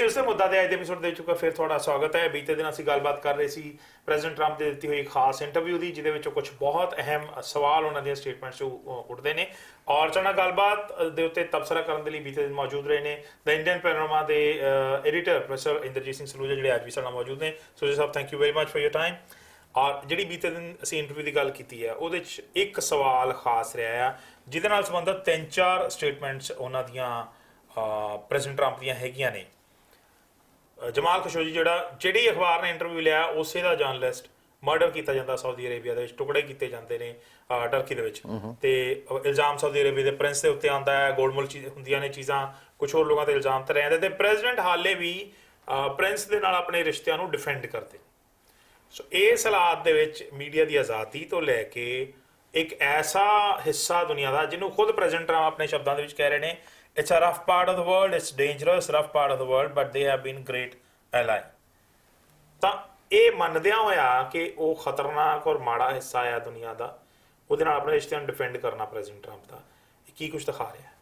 News के मुद्दा अज के एपीसोड दे चुका फिर थोड़ा स्वागत है। बीते दिन असीं गलबात कर रहे सी प्रेजिडेंट ट्रंप की दी हुई खास इंटरव्यू की, जिहदे विचों कुछ बहुत अहम सवाल उन्होंने स्टेटमेंट्स उठते हैं और चना गलबात के उत्ते तबसरा करने के लिए बीते दिन मौजूद रहे हैं द इंडियन पैनोरमा के एडिटर प्रोफैसर इंद्रजीत सिंह सलूजा, जो अज भी साथ मौजूद ने। सलूजा साहब, thank you very much for your time. और जी बीते दिन असीं इंटरव्यू की गल की है, वो एक सवाल खास रहा है जिहदे नाल संबंधित 3-4 स्टेटमेंट्स उन्हों दियां प्रेजिडेंट ट्रंप दियां हैगियां ने। जमाल खशोगी जिहड़ी अखबार ने इंटरव्यू लिया उस दा जर्नलिस्ट मर्डर किया जाता सऊदी अरेबिया के टुकड़े किए जाते हैं टर्की के इल्जाम सऊदी अरेबिया के प्रिंस के उत्ते आता है, गोलमुल होंदियां ने चीज़ां, कुछ होर लोगों के इल्जाम तो रहते हैं। प्रेजिडेंट हाले भी प्रिंस के नाल अपने रिश्तियों को डिफेंड करते। सो इस हालात के मीडिया की आज़ादी तो लैके एक ऐसा हिस्सा दुनिया का जिन्होंने खुद प्रेजिडेंट ट्रंप अपने शब्दों के कह रहे हैं, it's a rough part of the world, it's dangerous rough part of the world, but they have been great ally। ਤਾਂ ਇਹ ਮੰਨਦਿਆਂ ਹੋਇਆ ਕਿ ਉਹ ਖਤਰਨਾਕ ਔਰ ਮਾੜਾ ਹਿੱਸਾ ਆ ਦੁਨੀਆ ਦਾ, ਉਹਦੇ ਨਾਲ ਆਪਣੇ ਰਿਸ਼ਤਿਆਂ ਨੂੰ ਡਿਫੈਂਡ ਕਰਨਾ प्रेजिडेंट ट्रंप ਦਾ ਕੀ ਕੁਝ ਦਿਖਾ ਰਿਹਾ ਹੈ?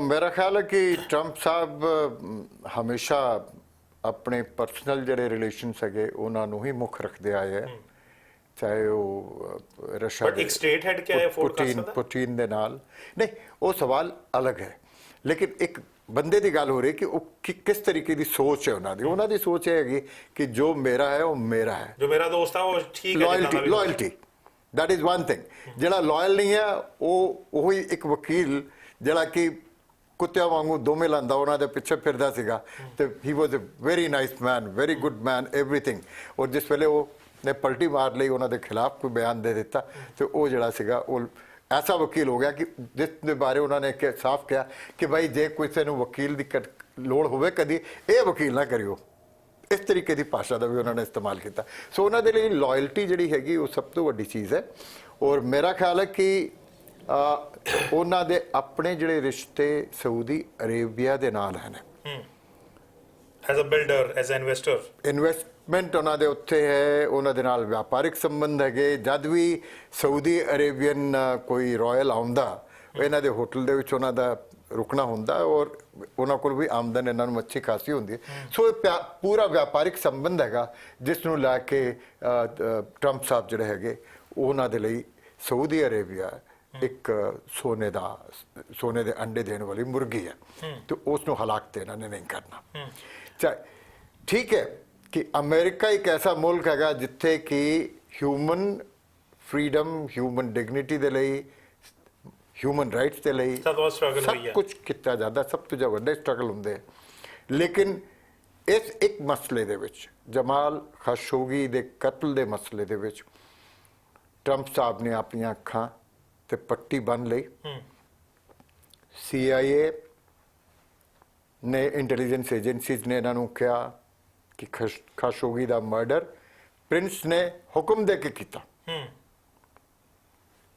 मेरा ख्याल है कि ट्रंप साहब हमेशा अपने पर्सनल ਜਿਹੜੇ ਰਿਲੇਸ਼ਨਸ ਹੈਗੇ ਉਹਨਾਂ ਨੂੰ ਹੀ ਮੁੱਖ ਰੱਖਦੇ ਆਏ ਹੈ, ਚਾਹੇ ਉਹ ਰਸ਼ੀਆ ਬਟ ਇੱਕ ਸਟੇਟ ਹੈਡ ਕਿਹਾ ਹੈ ਪੁਟਿਨ ਦੇ ਨਾਲ ਨਹੀਂ, ਉਹ ਸਵਾਲ ਅਲੱਗ ਹੈ। ਲੇਕਿਨ ਇੱਕ ਬੰਦੇ ਦੀ ਗੱਲ ਹੋ ਰਹੀ ਕਿ ਉਹ ਕਿਸ ਤਰੀਕੇ ਦੀ ਸੋਚ ਹੈ ਉਹਨਾਂ ਦੀ ਸੋਚ ਇਹ ਹੈਗੀ ਕਿ ਜੋ ਮੇਰਾ ਹੈ ਉਹ ਮੇਰਾ ਹੈ, ਜੋ ਮੇਰਾ ਦੋਸਤ ਹੈ ਉਹ ਠੀਕ ਹੈ। Loyalty that is one thing. ਜਿਹੜਾ ਲਾਇਲ ਨਹੀਂ ਹੈ ਉਹ ਹੀ ਇੱਕ ਵਕੀਲ ਜਿਹੜਾ ਕਿ ਕੁੱਤਿਆਂ ਵਾਂਗੂ ਦੋਵੇਂ ਲਾਂਦਾ ਉਹਨਾਂ ਦੇ ਪਿੱਛੇ ਫਿਰਦਾ ਸੀਗਾ, ਤੇ he was a very nice man, very good man, everything. ਔਰ ਜਿਸ ਵੇਲੇ ਉਹ ਨੇ ਪਲਟੀ ਮਾਰ ਲਈ ਉਹਨਾਂ ਦੇ ਖਿਲਾਫ ਕੋਈ ਬਿਆਨ ਦੇ ਦਿੱਤਾ ਤੇ ਉਹ ਜਿਹੜਾ ਸੀਗਾ ਉਹ ਐਸਾ ਵਕੀਲ ਹੋ ਗਿਆ ਕਿ ਜਿਸ ਦੇ ਬਾਰੇ ਉਹਨਾਂ ਨੇ ਸਾਫ਼ ਕਿਹਾ ਕਿ ਭਾਈ ਜੇ ਕਿਸੇ ਨੂੰ ਵਕੀਲ ਦੀ ਲੋੜ ਹੋਵੇ ਕਦੀ ਇਹ ਵਕੀਲ ਨਾ ਕਰਿਓ। ਇਸ ਤਰੀਕੇ ਦੀ ਭਾਸ਼ਾ ਦਾ ਵੀ ਉਹਨਾਂ ਨੇ ਇਸਤੇਮਾਲ ਕੀਤਾ। ਸੋ ਉਹਨਾਂ ਦੇ ਲਈ ਲਾਇਲਟੀ ਜਿਹੜੀ ਹੈਗੀ ਉਹ ਸਭ ਤੋਂ ਵੱਡੀ ਚੀਜ਼ ਹੈ। ਔਰ ਮੇਰਾ ਖਿਆਲ ਹੈ ਕਿ ਉਹਨਾਂ ਦੇ ਆਪਣੇ ਜਿਹੜੇ ਰਿਸ਼ਤੇ ਸਊਦੀ ਅਰੇਬੀਆ ਦੇ ਨਾਲ ਹਨ, as a builder, as a investment ਉਹਨਾਂ ਦੇ ਉੱਥੇ ਹੈ, ਉਹਨਾਂ ਦੇ ਨਾਲ ਵਪਾਰਿਕ ਸੰਬੰਧ ਹੈਗੇ। ਜਦ ਵੀ ਸਊਦੀ ਅਰੇਬੀਅਨ ਕੋਈ ਰਾਇਲ ਆਉਂਦਾ ਇਹਨਾਂ ਦੇ ਹੋਟਲ ਦੇ ਵਿੱਚ ਉਹਨਾਂ ਦਾ ਰੁਕਣਾ ਹੁੰਦਾ ਔਰ ਉਹਨਾਂ ਕੋਲ ਵੀ ਆਮਦਨ ਇਹਨਾਂ ਨੂੰ ਅੱਛੀ ਖਾਸੀ ਹੁੰਦੀ ਹੈ। ਸੋ ਇਹ ਪੂਰਾ ਵਪਾਰਿਕ ਸੰਬੰਧ ਹੈਗਾ ਜਿਸ ਨੂੰ ਲੈ ਕੇ ਟਰੰਪ ਸਾਹਿਬ ਜਿਹੜੇ ਹੈਗੇ ਉਹਨਾਂ ਦੇ ਲਈ ਸਊਦੀ ਅਰੇਬੀਆ ਇੱਕ ਸੋਨੇ ਦੇ ਅੰਡੇ ਦੇਣ ਵਾਲੀ ਮੁਰਗੀ ਹੈ, ਤੇ ਉਸ ਨੂੰ ਹਲਾਕ ਤੇ ਇਹਨਾਂ ਨੇ ਨਹੀਂ ਕਰਨਾ। ਠੀਕ ਹੈ ਕਿ ਅਮਰੀਕਾ ਇੱਕ ਐਸਾ ਮੁਲਕ ਹੈਗਾ ਜਿੱਥੇ ਕਿ ਹਿਊਮਨ ਫਰੀडम, ਹਿਊਮਨ ਡਿਗਨਿਟੀ ਦੇ ਲਈ, ਹਿਊਮਨ ਰਾਈਟਸ ਦੇ ਲਈ ਸਭ ਕੁਝ ਕੀਤਾ ਜਾਂਦਾ, ਸਭ ਤੋਂ ਵੱਡੇ ਸਟਰਗਲ ਹੁੰਦੇ। ਲੇਕਿਨ ਇਸ ਇੱਕ ਮਸਲੇ ਦੇ ਵਿੱਚ, ਜਮਾਲ ਖਸ਼ੋਗੀ ਦੇ ਕਤਲ ਦੇ ਮਸਲੇ ਦੇ ਵਿੱਚ, ਟਰੰਪ ਸਾਹਿਬ ਨੇ ਆਪਣੀਆਂ ਅੱਖਾਂ ਤੇ ਪੱਟੀ ਬੰਨ੍ਹ ਲਈ। CIA ਨੇ, ਇੰਟੈਲੀਜੈਂਸ ਏਜੰਸੀਜ਼ ਨੇ ਇਹਨਾਂ ਨੂੰ ਕਿਹਾ ਕਿ ਖਸ਼ੋਗੀ ਦਾ ਮਰਡਰ ਪ੍ਰਿੰਸ ਨੇ ਹੁਕਮ ਦੇ ਕੇ ਕੀਤਾ।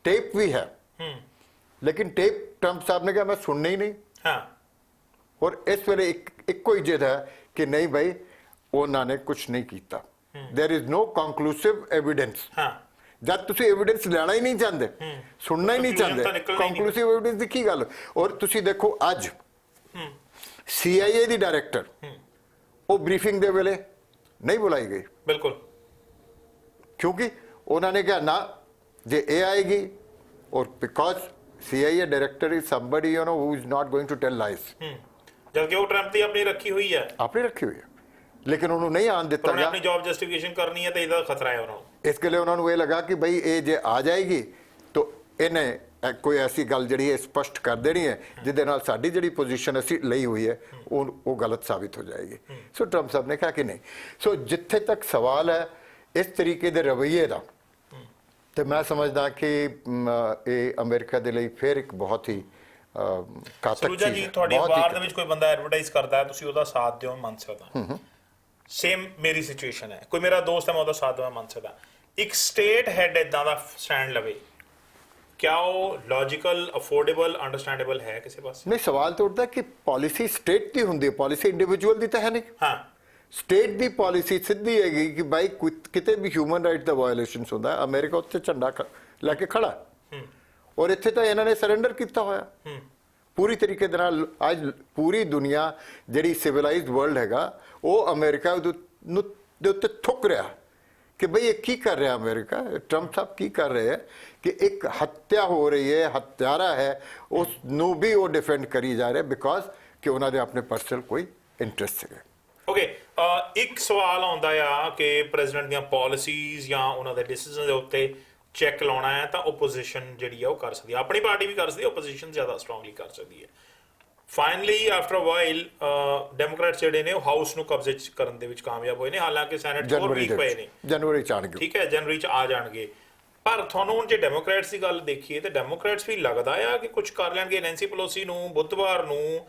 ਟੇਪ ਵੀ ਹੈ, ਲੇਕਿਨ ਟੇਪ ਟਰੰਪ ਸਾਹਿਬ ਨੇ ਕਿਹਾ ਮੈਂ ਸੁਣਨਾ ਹੀ ਨਹੀਂ। ਔਰ ਇਸ ਵੇਲੇ ਇੱਕੋ ਹੀ ਜਿੱਦ ਹੈ ਕਿ ਨਹੀਂ ਭਾਈ ਉਹਨਾਂ ਨੇ ਕੁਛ ਨਹੀਂ ਕੀਤਾ। ਦੇयर इज नो ਕੰਕਲੂਸਿਵ ਐਵੀਡੈਂਸ। ਜਦ ਤੁਸੀਂ ਐਵੀਡੈਂਸ ਲੈਣਾ ਹੀ ਨਹੀਂ ਚਾਹੁੰਦੇ, ਸੁਣਨਾ ਹੀ ਨਹੀਂ ਚਾਹੁੰਦੇ, ਕੰਕਲੂਸਿਵ ਐਵੀਡੈਂਸ ਦੀ ਕੀ ਗੱਲ। ਔਰ ਤੁਸੀਂ ਦੇਖੋ ਅੱਜ CIA ਦੀ ਡਾਇਰੈਕਟਰ ਉਹ ਬਰੀਫਿੰਗ ਦੇ ਵੇਲੇ ਨਹੀਂ ਬੁਲਾਈ ਗਈ, ਬਿਲਕੁਲ, ਕਿਉਂਕਿ ਉਹਨਾਂ ਨੇ ਕਿਹਾ ਨਾ ਜੇ ਇਹ ਆਏਗੀ। ਔਰ because CIA director is somebody you know who is not going to tell lies, ਜਦ ਕਿ ਉਹ ਟਰੰਪ ਦੀ ਆਪਣੀ ਰੱਖੀ ਹੋਈ ਹੈ, ਲੇਕਿਨ ਉਹਨੂੰ ਨਹੀਂ ਆਉਣ ਦਿੱਤਾ ਗਿਆ। ਆਪਣੀ ਜੌਬ ਜਸਟੀਫਿਕੇਸ਼ਨ ਕਰਨੀ ਹੈ ਤੇ ਇਹਦਾ ਖਤਰਾ ਹੈ ਉਹਨਾਂ ਨੂੰ। ਇਸ ਲਈ ਉਹਨਾਂ ਨੂੰ ਇਹ ਲੱਗਾ ਕਿ ਬਈ ਇਹ ਜੇ ਆ ਜਾਏਗੀ ਤਾਂ ਇਹਨੇ ਕੋਈ ਐਸੀ ਗੱਲ ਜਿਹੜੀ ਹੈ ਸਪਸ਼ਟ ਕਰ ਦੇਣੀ ਹੈ ਜਿਹਦੇ ਨਾਲ ਸਾਡੀ ਜਿਹੜੀ ਪੋਜੀਸ਼ਨ ਅਸੀਂ ਲਈ ਹੋਈ ਹੈ ਉਹ ਗਲਤ ਸਾਬਿਤ ਹੋ ਜਾਏਗੀ। ਸੋ ਟਰੰਪ ਸਾਹਿਬ ਨੇ ਕਿਹਾ ਕਿ ਨਹੀਂ। ਸੋ ਜਿੱਥੇ ਤੱਕ ਸਵਾਲ ਹੈ ਇਸ ਤਰੀਕੇ ਦੇ ਰਵੱਈਏ ਦਾ, ਤੇ ਮੈਂ ਸਮਝਦਾ ਕਿ ਇਹ ਅਮਰੀਕਾ ਦੇ ਲਈ ਫਿਰ ਇੱਕ ਬਹੁਤ ਹੀ ਘਾਤਕ ਚੀਜ਼ ਹੈ। ਜੀ ਤੁਹਾਡੀ ਅਖਬਾਰ ਦੇ ਵਿੱਚ ਕੋਈ ਬੰਦਾ ਐਡਵਰਟਾਈਜ਼ ਕਰਦਾ ਹੈ, ਤੁਸੀਂ ਉਹਦਾ ਸਾਥ ਦਿਓ, ਮੰਨ ਸਕਦਾ। ਸੇਮ ਮੇਰੀ ਸਿਚੁਏਸ਼ਨ ਹੈ, ਕੋਈ ਮੇਰਾ ਦੋਸਤ ਹੈ, ਮੈਂ ਉਹਦਾ ਸਾਥ ਦੇਵਾਂ, ਮੰਨ ਸਕਦਾ। ਇੱਕ ਸਟੇਟ ਹੈਡ ਇਦਾਂ ਦਾ ਸਟੈਂਡ ਲਵੇ, क्या वो लॉजिकल, अफोर्डेबल, अंडरस्टैंडेबल है किसी पास? नहीं, सवाल तो उठता है कि पॉलिसी स्टेट की होंगी, पॉलिसी इंडिविजुअल की तो है नहीं। हाँ, स्टेट की पॉलिसी सीधी हैगी कि भाई किते भी ह्यूमन राइट का वायोलेशनस होंदा है, अमेरिका उत्ते झंडा लैके खड़ा और इत्थे तो इन्होंने सरेंडर किया होया। ਪੂਰੀ ਤਰੀਕੇ ਦੇ ਨਾਲ ਅੱਜ ਪੂਰੀ ਦੁਨੀਆ ਜਿਹੜੀ ਸਿਵਲਾਈਜ਼ਡ ਵਰਲਡ ਹੈਗਾ ਉਹ ਅਮਰੀਕਾ ਦੇ ਉੱਤੇ ਥੁੱਕ ਰਿਹਾ ਕਿ ਭਈ ਇਹ ਕੀ ਕਰ ਰਿਹਾ ਅਮਰੀਕਾ, ਟਰੰਪ ਸਾਹਿਬ ਕੀ ਕਰ ਰਹੇ ਹੈ ਕਿ ਇੱਕ ਹੱਤਿਆ ਹੋ ਰਹੀ ਹੈ, ਹੱਤਿਆਰਾ ਹੈ, ਉਸ ਨੂੰ ਵੀ ਉਹ ਡਿਫੈਂਡ ਕਰੀ ਜਾ ਰਿਹਾ ਬਿਕਾਜ਼ ਕਿ ਉਹਨਾਂ ਦੇ ਆਪਣੇ ਪਰਸਨਲ ਕੋਈ ਇੰਟਰਸਟ ਹੈ। ਓਕੇ, ਇੱਕ ਸਵਾਲ ਆਉਂਦਾ ਆ ਕਿ ਪ੍ਰੈਜ਼ੀਡੈਂਟ ਦੀਆਂ ਪਾਲਿਸੀਜ਼ ਜਾਂ ਉਹਨਾਂ ਦੇ ਡਿਸੀਜਨ ਦੇ ਉੱਤੇ ਚੈੱਕ ਲਾਉਣਾ ਹੈ ਤਾਂ ਓਪੋਜੀਸ਼ਨ ਜਿਹੜੀ ਆ ਉਹ ਕਰ ਸਕਦੀ ਹੈ, ਆਪਣੀ ਪਾਰਟੀ ਵੀ ਕਰ ਸਕਦੀ ਹੈ, ਓਪੋਜੀਸ਼ਨ ਜ਼ਿਆਦਾ ਸਟਰੋਂਗਲੀ ਕਰ ਸਕਦੀ ਹੈ। Finally after a while democrats ਜਿਹੜੇ ਨੇ ਉਹ ਹਾਊਸ ਨੂੰ ਕਬਜ਼ੇ 'ਚ ਕਰਨ ਦੇ ਵਿੱਚ ਕਾਮਯਾਬ ਹੋਏ ਨੇ, ਹਾਲਾਂਕਿ ਸੈਨੇਟ ਹੋਰ ਵੀਕ ਪਏ ਨੇ। ਜਨਵਰੀ ਚ ਆਣਗੇ, ਠੀਕ ਹੈ, ਜਨਵਰੀ 'ਚ ਆ ਜਾਣਗੇ। ਪਰ ਤੁਹਾਨੂੰ ਹੁਣ ਜੇ ਡੈਮੋਕ੍ਰੈਟਸ ਦੀ ਗੱਲ ਦੇਖੀਏ ਤੇ ਡੈਮੋਕ੍ਰੈਟਸ ਵੀ ਲੱਗਦਾ ਆ ਕਿ ਕੁਝ ਕਰ ਲੈਣਗੇ। ਨੈਂਸੀ ਪੈਲੋਸੀ ਨੂੰ ਬੁੱਧਵਾਰ ਨੂੰ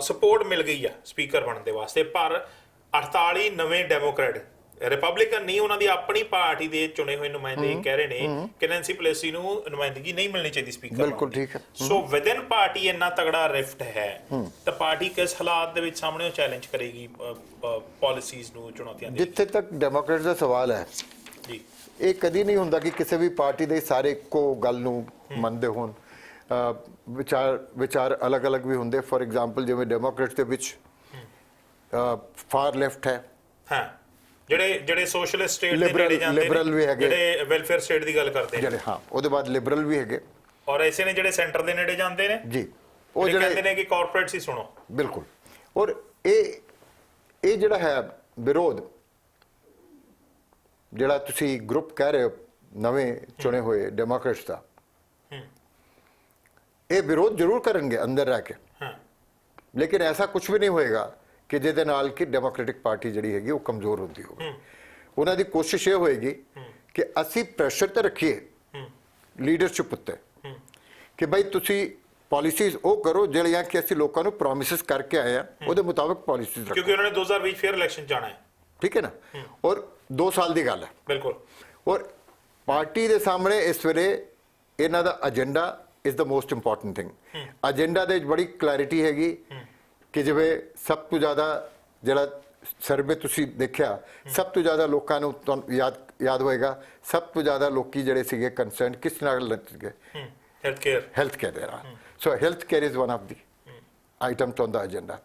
ਸਪੋਰਟ ਮਿਲ ਗਈ ਆ ਸਪੀਕਰ ਬਣਨ ਦੇ ਵਾਸਤੇ, ਪਰ 48 ਨਵੇਂ ਡੈਮੋਕ੍ਰੈਟ ਰਿਪਬਲਿਕਨ ਨਹੀਂ, ਉਹਨਾਂ ਦੀ ਆਪਣੀ ਪਾਰਟੀ ਦੇ ਚੁਣੇ ਹੋਏ ਨੁਮਾਇੰਦੇ ਕਹਿ ਰਹੇ ਨੇ ਕਿ ਨੈਂਸੀ ਪੈਲੋਸੀ ਨੂੰ ਨੁਮਾਇੰਦਗੀ ਨਹੀਂ ਮਿਲਣੀ ਚਾਹੀਦੀ ਸਪੀਕਰ। ਬਿਲਕੁਲ ਠੀਕ ਹੈ। ਸੋ ਵਿਦਨ ਪਾਰਟੀ ਇੰਨਾ ਤਗੜਾ ਰਿਫਟ ਹੈ ਤਾਂ ਪਾਰਟੀ ਕਿਸ ਹਾਲਾਤ ਦੇ ਵਿੱਚ ਸਾਹਮਣੇ ਉਹ ਚੈਲੰਜ ਕਰੇਗੀ ਪਾਲਿਸੀਜ਼ ਨੂੰ, ਚੁਣੌਤੀਆਂ ਦੇ? ਜਿੱਥੇ ਤੱਕ ਡੈਮੋਕ੍ਰੇਟਸ ਦਾ ਸਵਾਲ ਹੈ ਜੀ, ਇਹ ਕਦੀ ਨਹੀਂ ਹੁੰਦਾ ਕਿ ਕਿਸੇ ਵੀ ਪਾਰਟੀ ਦੇ ਸਾਰੇ ਇੱਕੋ ਗੱਲ ਨੂੰ ਮੰਨਦੇ ਹੋਣ। ਵਿਚਾਰ ਅਲੱਗ-ਅਲੱਗ ਵੀ ਹੁੰਦੇ। ਫੋਰ ਐਗਜ਼ਾਮਪਲ ਜਿਵੇਂ ਡੈਮੋਕ੍ਰੇਟਸ ਦੇ ਵਿੱਚ ਫਾਰ ਲੈਫਟ ਹੈ, ਹਾਂ, ਜਿਹੜੇ ਸੋਸ਼ਲਿਸਟ ਸਟੇਟ ਦੇ Liberal- ਨੇੜੇ ਜਾਂਦੇ liberal ਵੀ ਨੇ, ਹੈਗੇ। ਜਿਹੜੇ ਵੈਲਫੇਅਰ ਸਟੇਟ ਦੀ ਗੱਲ ਕਰਦੇ ਨੇ, ਜਿਹੜੇ ਹਾਂ ਉਹਦੇ ਬਾਅਦ ਲਿਬਰਲ ਵੀ ਹੈਗੇ, ਔਰ ਐਸੇ ਨੇ ਜਿਹੜੇ ਸੈਂਟਰ ਦੇ ਨੇੜੇ ਜਾਂਦੇ ਨੇ ਜੀ, ਉਹ ਉਹ ਕਹਿੰਦੇ ਜਿਹੜੇ ਨੇ ਕਿ ਕਾਰਪੋਰੇਟਸ ਹੀ ਸੁਣੋ। ਬਿਲਕੁਲ। ਔਰ ਇਹ ਜਿਹੜਾ ਹੈ ਵਿਰੋਧ, ਜਿਹੜਾ ਤੁਸੀਂ ਗਰੁੱਪ ਕਹਿ ਰਹੇ ਹੋ ਨਵੇਂ ਚੁਣੇ ਹੋਏ ਡੈਮੋਕ੍ਰੇਟਸ ਦਾ, ਇਹ ਵਿਰੋਧ ਜ਼ਰੂਰ ਕਰਨਗੇ ਅੰਦਰ ਰਹਿ ਕੇ, ਹਾਂ, ਲੇਕਿਨ ਐਸਾ ਕੁਝ ਵੀ ਨਹੀਂ ਹੋਏਗਾ ਕਿ ਜਿਹਦੇ ਨਾਲ ਕਿ ਡੈਮੋਕ੍ਰੈਟਿਕ ਪਾਰਟੀ ਜਿਹੜੀ ਹੈਗੀ ਉਹ ਕਮਜ਼ੋਰ ਹੁੰਦੀ ਹੋਵੇ। ਉਹਨਾਂ ਦੀ ਕੋਸ਼ਿਸ਼ ਇਹ ਹੋਏਗੀ ਕਿ ਅਸੀਂ ਪ੍ਰੈਸ਼ਰ ਤੇ ਰੱਖੀਏ ਲੀਡਰਸ਼ਿਪ ਉੱਤੇ ਕਿ ਭਾਈ ਤੁਸੀਂ ਪਾਲਿਸੀਜ਼ ਉਹ ਕਰੋ ਜਿਹੜੀਆਂ ਕਿ ਅਸੀਂ ਲੋਕਾਂ ਨੂੰ ਪ੍ਰੋਮਿਸਸ ਕਰਕੇ ਆਏ ਆ, ਉਹਦੇ ਮੁਤਾਬਕ ਪਾਲਿਸੀਜ਼ ਰੱਖੋ, ਕਿਉਂਕਿ ਉਹਨਾਂ ਨੇ 2020 ਫੇਰ ਇਲੈਕਸ਼ਨ ਜਾਣਾ ਹੈ। ਠੀਕ ਹੈ ਨਾ। ਔਰ 2 ਸਾਲ ਦੀ ਗੱਲ ਹੈ। ਬਿਲਕੁਲ। ਔਰ ਪਾਰਟੀ ਦੇ ਸਾਹਮਣੇ ਇਸ ਵੇਲੇ ਇਹਨਾਂ ਦਾ agenda is the most important thing. Agenda ਦੇ ਵਿੱਚ ਬੜੀ ਕਲੈਰਿਟੀ ਹੈਗੀ ਕਿ ਜਿਵੇਂ ਸਭ ਤੋਂ ਜ਼ਿਆਦਾ ਜਿਹੜਾ ਸਰਵੇ ਤੁਸੀਂ ਦੇਖਿਆ, ਸਭ ਤੋਂ ਜ਼ਿਆਦਾ ਲੋਕਾਂ ਨੂੰ ਤੁਹਾਨੂੰ ਯਾਦ ਹੋਏਗਾ, ਸਭ ਤੋਂ ਜ਼ਿਆਦਾ ਲੋਕੀ ਜਿਹੜੇ ਸੀਗੇ ਕੰਸਰਨ ਕਿਸ ਨਾਲ ਸੀਗੇ? ਹੈਲਥ ਕੇਅਰ ਦੇ ਨਾਲ। So health care is one of the items on the agenda.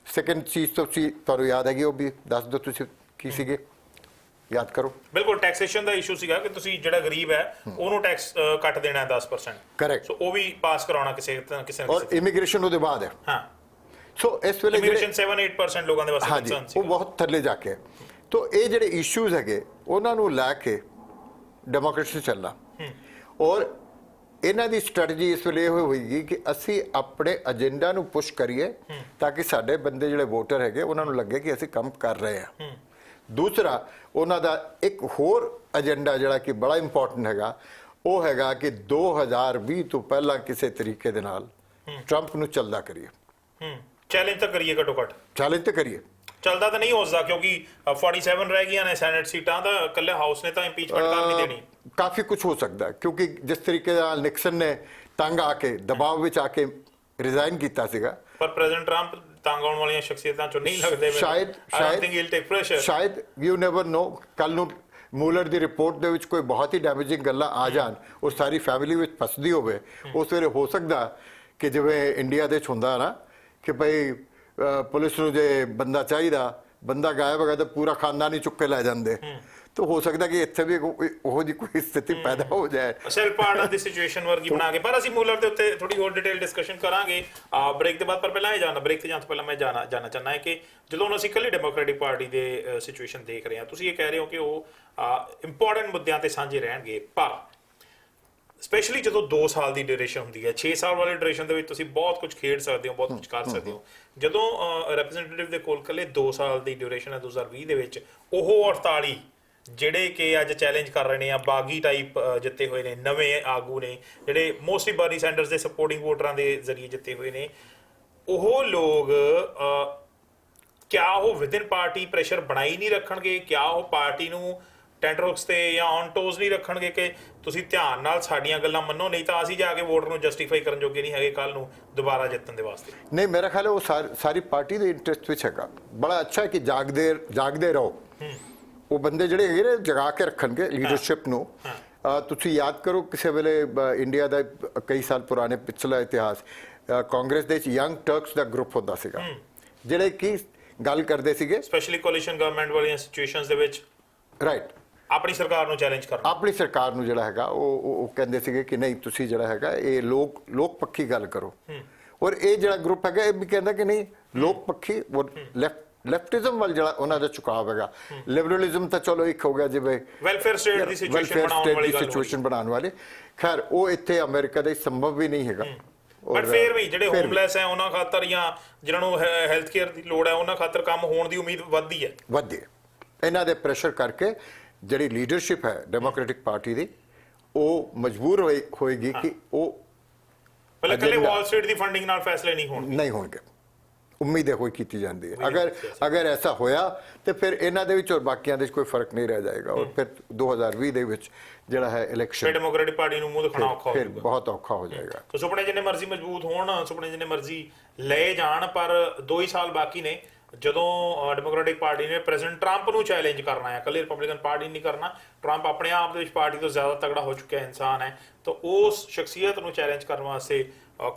Second ਚੀਜ਼ ਤੁਹਾਨੂੰ ਯਾਦ ਹੈਗੀ, ਉਹ ਵੀ ਦੱਸ ਦਿਓ ਤੁਸੀਂ ਕੀ ਸੀਗੇ, ਯਾਦ ਕਰੋ। ਬਿਲਕੁਲ, ਟੈਕਸੇਸ਼ਨ ਦਾ ਇਸ਼ੂ ਸੀਗਾ ਕਿ ਤੁਸੀਂ ਜਿਹੜਾ ਗਰੀਬ ਹੈ ਉਹਨੂੰ ਟੈਕਸ ਕੱਟ ਦੇਣਾ ਹੈ 10%। ਕਰੈਕਟ। ਸੋ ਉਹ ਵੀ ਪਾਸ ਕਰਾਉਣਾ ਕਿਸੇ ਨਾ ਕਿਸੇ। ਔਰ ਇਮੀਗ੍ਰੇਸ਼ਨ ਉਹਦੇ ਬਾਅਦ ਹੈ। ਹਾਂ, ਸੋ ਇਸ ਵੇਲੇ ਇਮੀਗ੍ਰੇਸ਼ਨ 7-8% ਲੋਕਾਂ ਦੇ ਵਾਸਤੇ ਹਾਂਜੀ, ਕੰਸਰਨ ਸੀ। ਉਹ ਬਹੁਤ ਥੱਲੇ ਜਾ ਕੇ। ਤੋ ਇਹ ਜਿਹੜੇ ਇਸ਼ੂਜ਼ ਹੈਗੇ ਉਹਨਾਂ ਨੂੰ ਲੈ ਕੇ ਡੈਮੋਕ੍ਰੇਟਸ ਨੇ ਚੱਲਣਾ। ਔਰ ਇਹਨਾਂ ਦੀ ਸਟ੍ਰੈਟਜੀ ਇਸ ਵੇਲੇ ਇਹ ਹੋਏਗੀ ਕਿ ਅਸੀਂ ਆਪਣੇ ਏਜੰਡਾ ਨੂੰ ਪੁਸ਼ ਕਰੀਏ ਤਾਂ ਕਿ ਸਾਡੇ ਬੰਦੇ ਜਿਹੜੇ ਵੋਟਰ ਹੈਗੇ ਉਹਨਾਂ ਨੂੰ ਲੱਗੇ ਕਿ ਅਸੀਂ ਕੰਮ ਕਰ ਰਹੇ ਹਾਂ। ਦੂਸਰਾ, ਉਹਨਾਂ ਦਾ ਇੱਕ ਹੋਰ ਏਜੰਡਾ ਜਿਹੜਾ ਕਿ ਬੜਾ ਇੰਪੋਰਟੈਂਟ ਹੈਗਾ, ਉਹ ਹੈਗਾ ਕਿ 2020 ਤੋਂ ਪਹਿਲਾਂ ਕਿਸੇ ਤਰੀਕੇ ਦੇ ਨਾਲ ਟਰੰਪ ਨੂੰ ਚੱਲਦਾ ਕਰੀਏ। ਚੈਲੰਜ ਤਾਂ ਕਰੀਏ, ਘੱਟੋ ਘੱਟ ਚੈਲੰਜ ਤੇ ਕਰੀਏ। ਚੱਲਦਾ ਤਾਂ ਨਹੀਂ ਹੋ ਸਕਦਾ ਕਿਉਂਕਿ 47 ਰਹਿ ਗਈਆਂ ਨੇ ਸੈਨੇਟ ਸੀਟਾਂ, ਤਾਂ ਇਕੱਲੇ ਹਾਊਸ ਨੇ ਤਾਂ ਇੰਪੀਚਮੈਂਟ ਕਰ ਨਹੀਂ ਦੇਣੀ। ਕਾਫੀ ਕੁਝ ਹੋ ਸਕਦਾ ਕਿਉਂਕਿ ਜਿਸ ਤਰੀਕੇ ਨਾਲ ਨਿਕਸਨ ਨੇ ਤੰਗ ਆ ਕੇ ਦਬਾਅ ਵਿੱਚ ਆ ਕੇ ਰਿਜ਼ਾਈਨ ਕੀਤਾ ਸੀਗਾ। ਪਰ ਪ੍ਰੈਜ਼ੀਡੈਂਟ ਟਰੰਪ ਤੰਗ ਆਉਣ ਵਾਲੀਆਂ ਸ਼ਖਸੀਅਤਾਂ ਚੋਂ ਨਹੀਂ ਲੱਗਦੇ। ਸ਼ਾਇਦ ਯੂ ਨੈਵਰ ਨੋ, ਕੱਲ ਨੂੰ ਮੂਲਰ ਦੀ ਰਿਪੋਰਟ ਦੇ ਵਿੱਚ ਕੋਈ ਬਹੁਤ ਹੀ ਡੈਮੇਜਿੰਗ ਗੱਲਾਂ ਆ ਜਾਣ, ਉਹ ਸਾਰੀ ਫੈਮਿਲੀ ਵਿੱਚ ਫਸਦੀ ਹੋਵੇ, ਉਸ ਵੇਲੇ ਹੋ ਸਕਦਾ ਕਿ ਜਿਵੇਂ ਇੰਡੀਆ ਦੇ ਚ ਹੁੰਦਾ ਨਾ ਕਿ ਭਾਈ ਪੁਲਿਸ ਨੂੰ ਜੇ ਬੰਦਾ ਚਾਹੀਦਾ, ਬੰਦਾ ਗਾਇਬ ਹੈਗਾ ਤਾਂ ਪੂਰਾ ਖਾਨਦਾਨ ਹੀ ਚੁੱਕ ਕੇ ਲੈ ਜਾਂਦੇ। ਤਾਂ ਹੋ ਸਕਦਾ ਕਿ ਇੱਥੇ ਵੀ ਉਹੋ ਜਿਹੀ ਕੋਈ ਸਥਿਤੀ ਪੈਦਾ ਹੋ ਜਾਏ, ਸੈਲਫ ਪਾਰਟ ਦੀ ਸਿਚੁਏਸ਼ਨ ਵਰਗੀ ਬਣਾ ਕੇ। ਪਰ ਅਸੀਂ ਮੂਲਰ ਦੇ ਉੱਤੇ ਥੋੜੀ ਹੋਰ ਡਿਟੇਲ ਡਿਸਕਸ਼ਨ ਕਰਾਂਗੇ ਬ੍ਰੇਕ ਦੇ ਬਾਅਦ। ਪਰ ਪਹਿਲਾਂ ਇਹ ਜਾਣਨਾ, ਬ੍ਰੇਕ ਤੇ ਜਾਣ ਤੋਂ ਪਹਿਲਾਂ ਮੈਂ ਜਾਣਨਾ ਚਾਹੁੰਦਾ ਹੈ ਕਿ ਜਦੋਂ ਅਸੀਂ ਇਕੱਲੀ ਡੈਮੋਕ੍ਰੈਟਿਕ ਪਾਰਟੀ ਦੇ ਸਿਚੁਏਸ਼ਨ ਦੇਖ ਰਹੇ ਹਾਂ, ਤੁਸੀਂ ਇਹ ਕਹਿ ਰਹੇ ਹੋ ਕਿ ਉਹ ਇੰਪੋਰਟੈਂਟ ਮੁੱਦਿਆਂ ਤੇ ਸਾਂਝੇ ਰਹਿਣਗੇ, ਪਰ ਸਪੈਸ਼ਲੀ ਜਦੋਂ 2 ਸਾਲ ਦੀ ਡਿਊਰੇਸ਼ਨ ਹੁੰਦੀ ਹੈ, 6 ਸਾਲ ਵਾਲੀ ਡਿਊਰੇਸ਼ਨ ਦੇ ਵਿੱਚ ਤੁਸੀਂ ਬਹੁਤ ਕੁਝ ਖੇਡ ਸਕਦੇ ਹੋ, ਬਹੁਤ ਕੁਝ ਕਰ ਸਕਦੇ ਹੋ। ਜਦੋਂ ਰਿਪਰੈਜ਼ੈਂਟੇਟਿਵ ਦੇ ਕੋਲ ਇਕੱਲੇ 2 ਸਾਲ ਦੀ ਡਿਊਰੇਸ਼ਨ ਹੈ 2020 ਦੇ ਵਿੱਚ, ਉਹ 48 ਜਿਹੜੇ ਕਿ ਅੱਜ ਚੈਲੰਜ ਕਰ ਰਹੇ ਨੇ ਆ ਬਾਗੀ ਟਾਈਪ ਜਿੱਤੇ ਹੋਏ ਨੇ, ਨਵੇਂ ਆਗੂ ਨੇ ਜਿਹੜੇ ਮੋਸਟਲੀ ਬਰਨੀ ਸੈਂਡਰਸ ਦੇ ਸਪੋਰਟਿੰਗ ਵੋਟਰਾਂ ਦੇ ਜ਼ਰੀਏ ਜਿੱਤੇ ਹੋਏ ਨੇ, ਉਹ ਲੋਕ ਕਿਆ ਉਹ ਵਿਦਿਨ ਪਾਰਟੀ ਪ੍ਰੈਸ਼ਰ ਬਣਾਈ ਨਹੀਂ ਰੱਖਣਗੇ? ਕਿਆ ਉਹ ਪਾਰਟੀ ਨੂੰ ਟੈਂਟਰੋਕਸ ਤੇ ਜਾਂ ਔਨ ਟੋਜ਼ ਨਹੀਂ ਰੱਖਣਗੇ ਕਿ ਤੁਸੀਂ ਧਿਆਨ ਨਾਲ ਸਾਡੀਆਂ ਗੱਲਾਂ ਮੰਨੋ, ਨਹੀਂ ਤਾਂ ਅਸੀਂ ਜਾ ਕੇ ਵੋਟਰ ਨੂੰ ਜਸਟੀਫਾਈ ਕਰਨ ਜੋਗੇ ਨਹੀਂ ਹੈਗੇ ਕੱਲ ਨੂੰ ਦੁਬਾਰਾ ਜਿੱਤਣ ਦੇ ਵਾਸਤੇ? ਨਹੀਂ, ਮੇਰਾ ਖਿਆਲ ਹੈ ਉਹ ਸਾਰੀ ਪਾਰਟੀ ਦੇ ਇੰਟਰਸਟ ਵਿੱਚ ਹੈਗਾ। ਬੜਾ ਅੱਛਾ ਹੈ ਕਿ ਜਾਗਦੇ ਰਹੋ। ਉਹ ਬੰਦੇ ਜਿਹੜੇ ਹੈਗੇ ਨੇ ਜਗਾ ਕੇ ਰੱਖਣਗੇ ਲੀਡਰਸ਼ਿਪ ਨੂੰ। ਤੁਸੀਂ ਯਾਦ ਕਰੋ ਕਿਸੇ ਵੇਲੇ ਇੰਡੀਆ ਦਾ ਕਈ ਸਾਲ ਪੁਰਾਣੇ ਪਿਛਲਾ ਇਤਿਹਾਸ, ਕਾਂਗਰਸ ਦੇ ਵਿੱਚ ਯੰਗ ਟਰਕਸ ਦਾ ਗਰੁੱਪ ਹੁੰਦਾ ਸੀਗਾ ਜਿਹੜੇ ਕਿ ਗੱਲ ਕਰਦੇ ਸੀਗੇ ਸਪੈਸ਼ਲੀ ਕੋਲੀਸ਼ਨ ਗਵਰਨਮੈਂਟ ਵਾਲੀਆਂ ਸਿਚੁਏਸ਼ਨਸ ਦੇ ਵਿੱਚ ਰਾਈਟ ਆਪਣੀ ਸਰਕਾਰ ਨੂੰ ਚੈਲੰਜ ਕਰਨਾ, ਆਪਣੀ ਸਰਕਾਰ ਨੂੰ ਜਿਹੜਾ ਹੈਗਾ ਉਹ ਕਹਿੰਦੇ ਸੀਗੇ ਕਿ ਨਹੀਂ ਤੁਸੀਂ ਜਿਹੜਾ ਹੈਗਾ ਇਹ ਲੋਕ ਪੱਖੀ ਗੱਲ ਕਰੋ। ਔਰ ਇਹ ਜਿਹੜਾ ਗਰੁੱਪ ਹੈਗਾ ਇਹ ਵੀ ਕਹਿੰਦਾ ਕਿ ਨਹੀਂ ਲੋਕ ਪੱਖੀ ਲੈਫਟਿਜ਼ਮ ਵੱਲ ਜਿਹੜਾ ਉਹਨਾਂ ਦਾ ਝੁਕਾਅ ਹੈਗਾ। ਲਿਬਰਲਿਜ਼ਮ ਤਾਂ ਚਲੋ ਇੱਕ ਹੋ ਗਿਆ ਜਿਵੇਂ ਵੈਲਫੇਅਰ ਸਟੇਟ ਦੀ ਸਿਚੁਏਸ਼ਨ ਬਣਾਉਣ ਵਾਲੀ, ਖੈਰ ਉਹ ਇੱਥੇ ਅਮਰੀਕਾ ਦੇ ਸੰਭਵ ਵੀ ਨਹੀਂ ਹੈਗਾ। ਬਟ ਫਿਰ ਵੀ ਜਿਹੜੇ ਹੋਮਲੈਸ ਹੈ ਉਹਨਾਂ ਖਾਤਰ ਜਾਂ ਜਿਨ੍ਹਾਂ ਨੂੰ ਹੈਲਥ ਕੇਅਰ ਦੀ ਲੋੜ ਹੈ ਉਹਨਾਂ ਖਾਤਰ ਕੰਮ ਹੋਣ ਦੀ ਉਮੀਦ ਵੱਧਦੀ ਹੈ। ਇਹਨਾਂ ਦੇ ਪ੍ਰੈਸ਼ਰ ਕਰਕੇ ਜਿਹੜੀ ਲੀਡਰਸ਼ਿਪ ਹੈ ਡੈਮੋਕ੍ਰੈਟਿਕ ਪਾਰਟੀ ਦੀ ਉਹ ਮਜਬੂਰ ਹੋਏਗੀ ਕਿ ਉਹ ਇਕੱਲੇ ਵਾਲ ਸਟਰੀਟ ਦੀ ਫੰਡਿੰਗ ਨਾਲ ਫੈਸਲੇ ਨਹੀਂ ਹੋਣਗੇ। ਉਮੀਦ ਹੋਈ ਕੀਤੀ ਜਾਂਦੀ ਹੈ ਅਗਰ ਐਸਾ ਹੋਇਆ ਤੇ ਫਿਰ ਇਹਨਾਂ ਦੇ ਵਿੱਚ ਔਰ ਬਾਕੀਆਂ ਦੇ ਵਿੱਚ ਕੋਈ ਫਰਕ ਨਹੀਂ ਰਹਿ ਜਾਏਗਾ। ਔਰ ਫਿਰ 2020 ਦੇ ਵਿੱਚ ਜਿਹੜਾ ਹੈ ਇਲੈਕਸ਼ਨ ਡੈਮੋਕ੍ਰੈਟਿਕ ਪਾਰਟੀ ਨੂੰ ਮੂੰਹ ਦਿਖਾਉਣਾ ਔਖਾ ਹੋ ਜਾਏਗਾ, ਫਿਰ ਬਹੁਤ ਔਖਾ ਹੋ ਜਾਏਗਾ। ਤਾਂ ਸੁਪਨੇ ਜਿੰਨੇ ਮਰਜ਼ੀ ਮਜ਼ਬੂਤ ਹੋਣ, ਸੁਪਨੇ ਜਿੰਨੇ ਮਰਜ਼ੀ ਲਏ ਜਾਣ, ਪਰ 2 ਹੀ ਸਾਲ ਬਾਕੀ ਨੇ ਜਦੋਂ ਡੈਮੋਕ੍ਰੈਟਿਕ ਪਾਰਟੀ ਨੇ ਪ੍ਰੈਜ਼ੀਡੈਂਟ ਟਰੰਪ ਨੂੰ ਚੈਲੰਜ ਕਰਨਾ ਹੈ। ਇਕੱਲੇ ਰਿਪਬਲਿਕਨ ਪਾਰਟੀ ਨਹੀਂ ਕਰਨਾ, ਟਰੰਪ ਆਪਣੇ ਆਪ ਦੇ ਵਿੱਚ ਪਾਰਟੀ ਤੋਂ ਜ਼ਿਆਦਾ ਤਗੜਾ ਹੋ ਚੁੱਕਿਆ ਇਨਸਾਨ ਹੈ, ਤਾਂ ਉਸ ਸ਼ਖਸੀਅਤ ਨੂੰ ਚੈਲੰਜ ਕਰਨ ਵਾਸਤੇ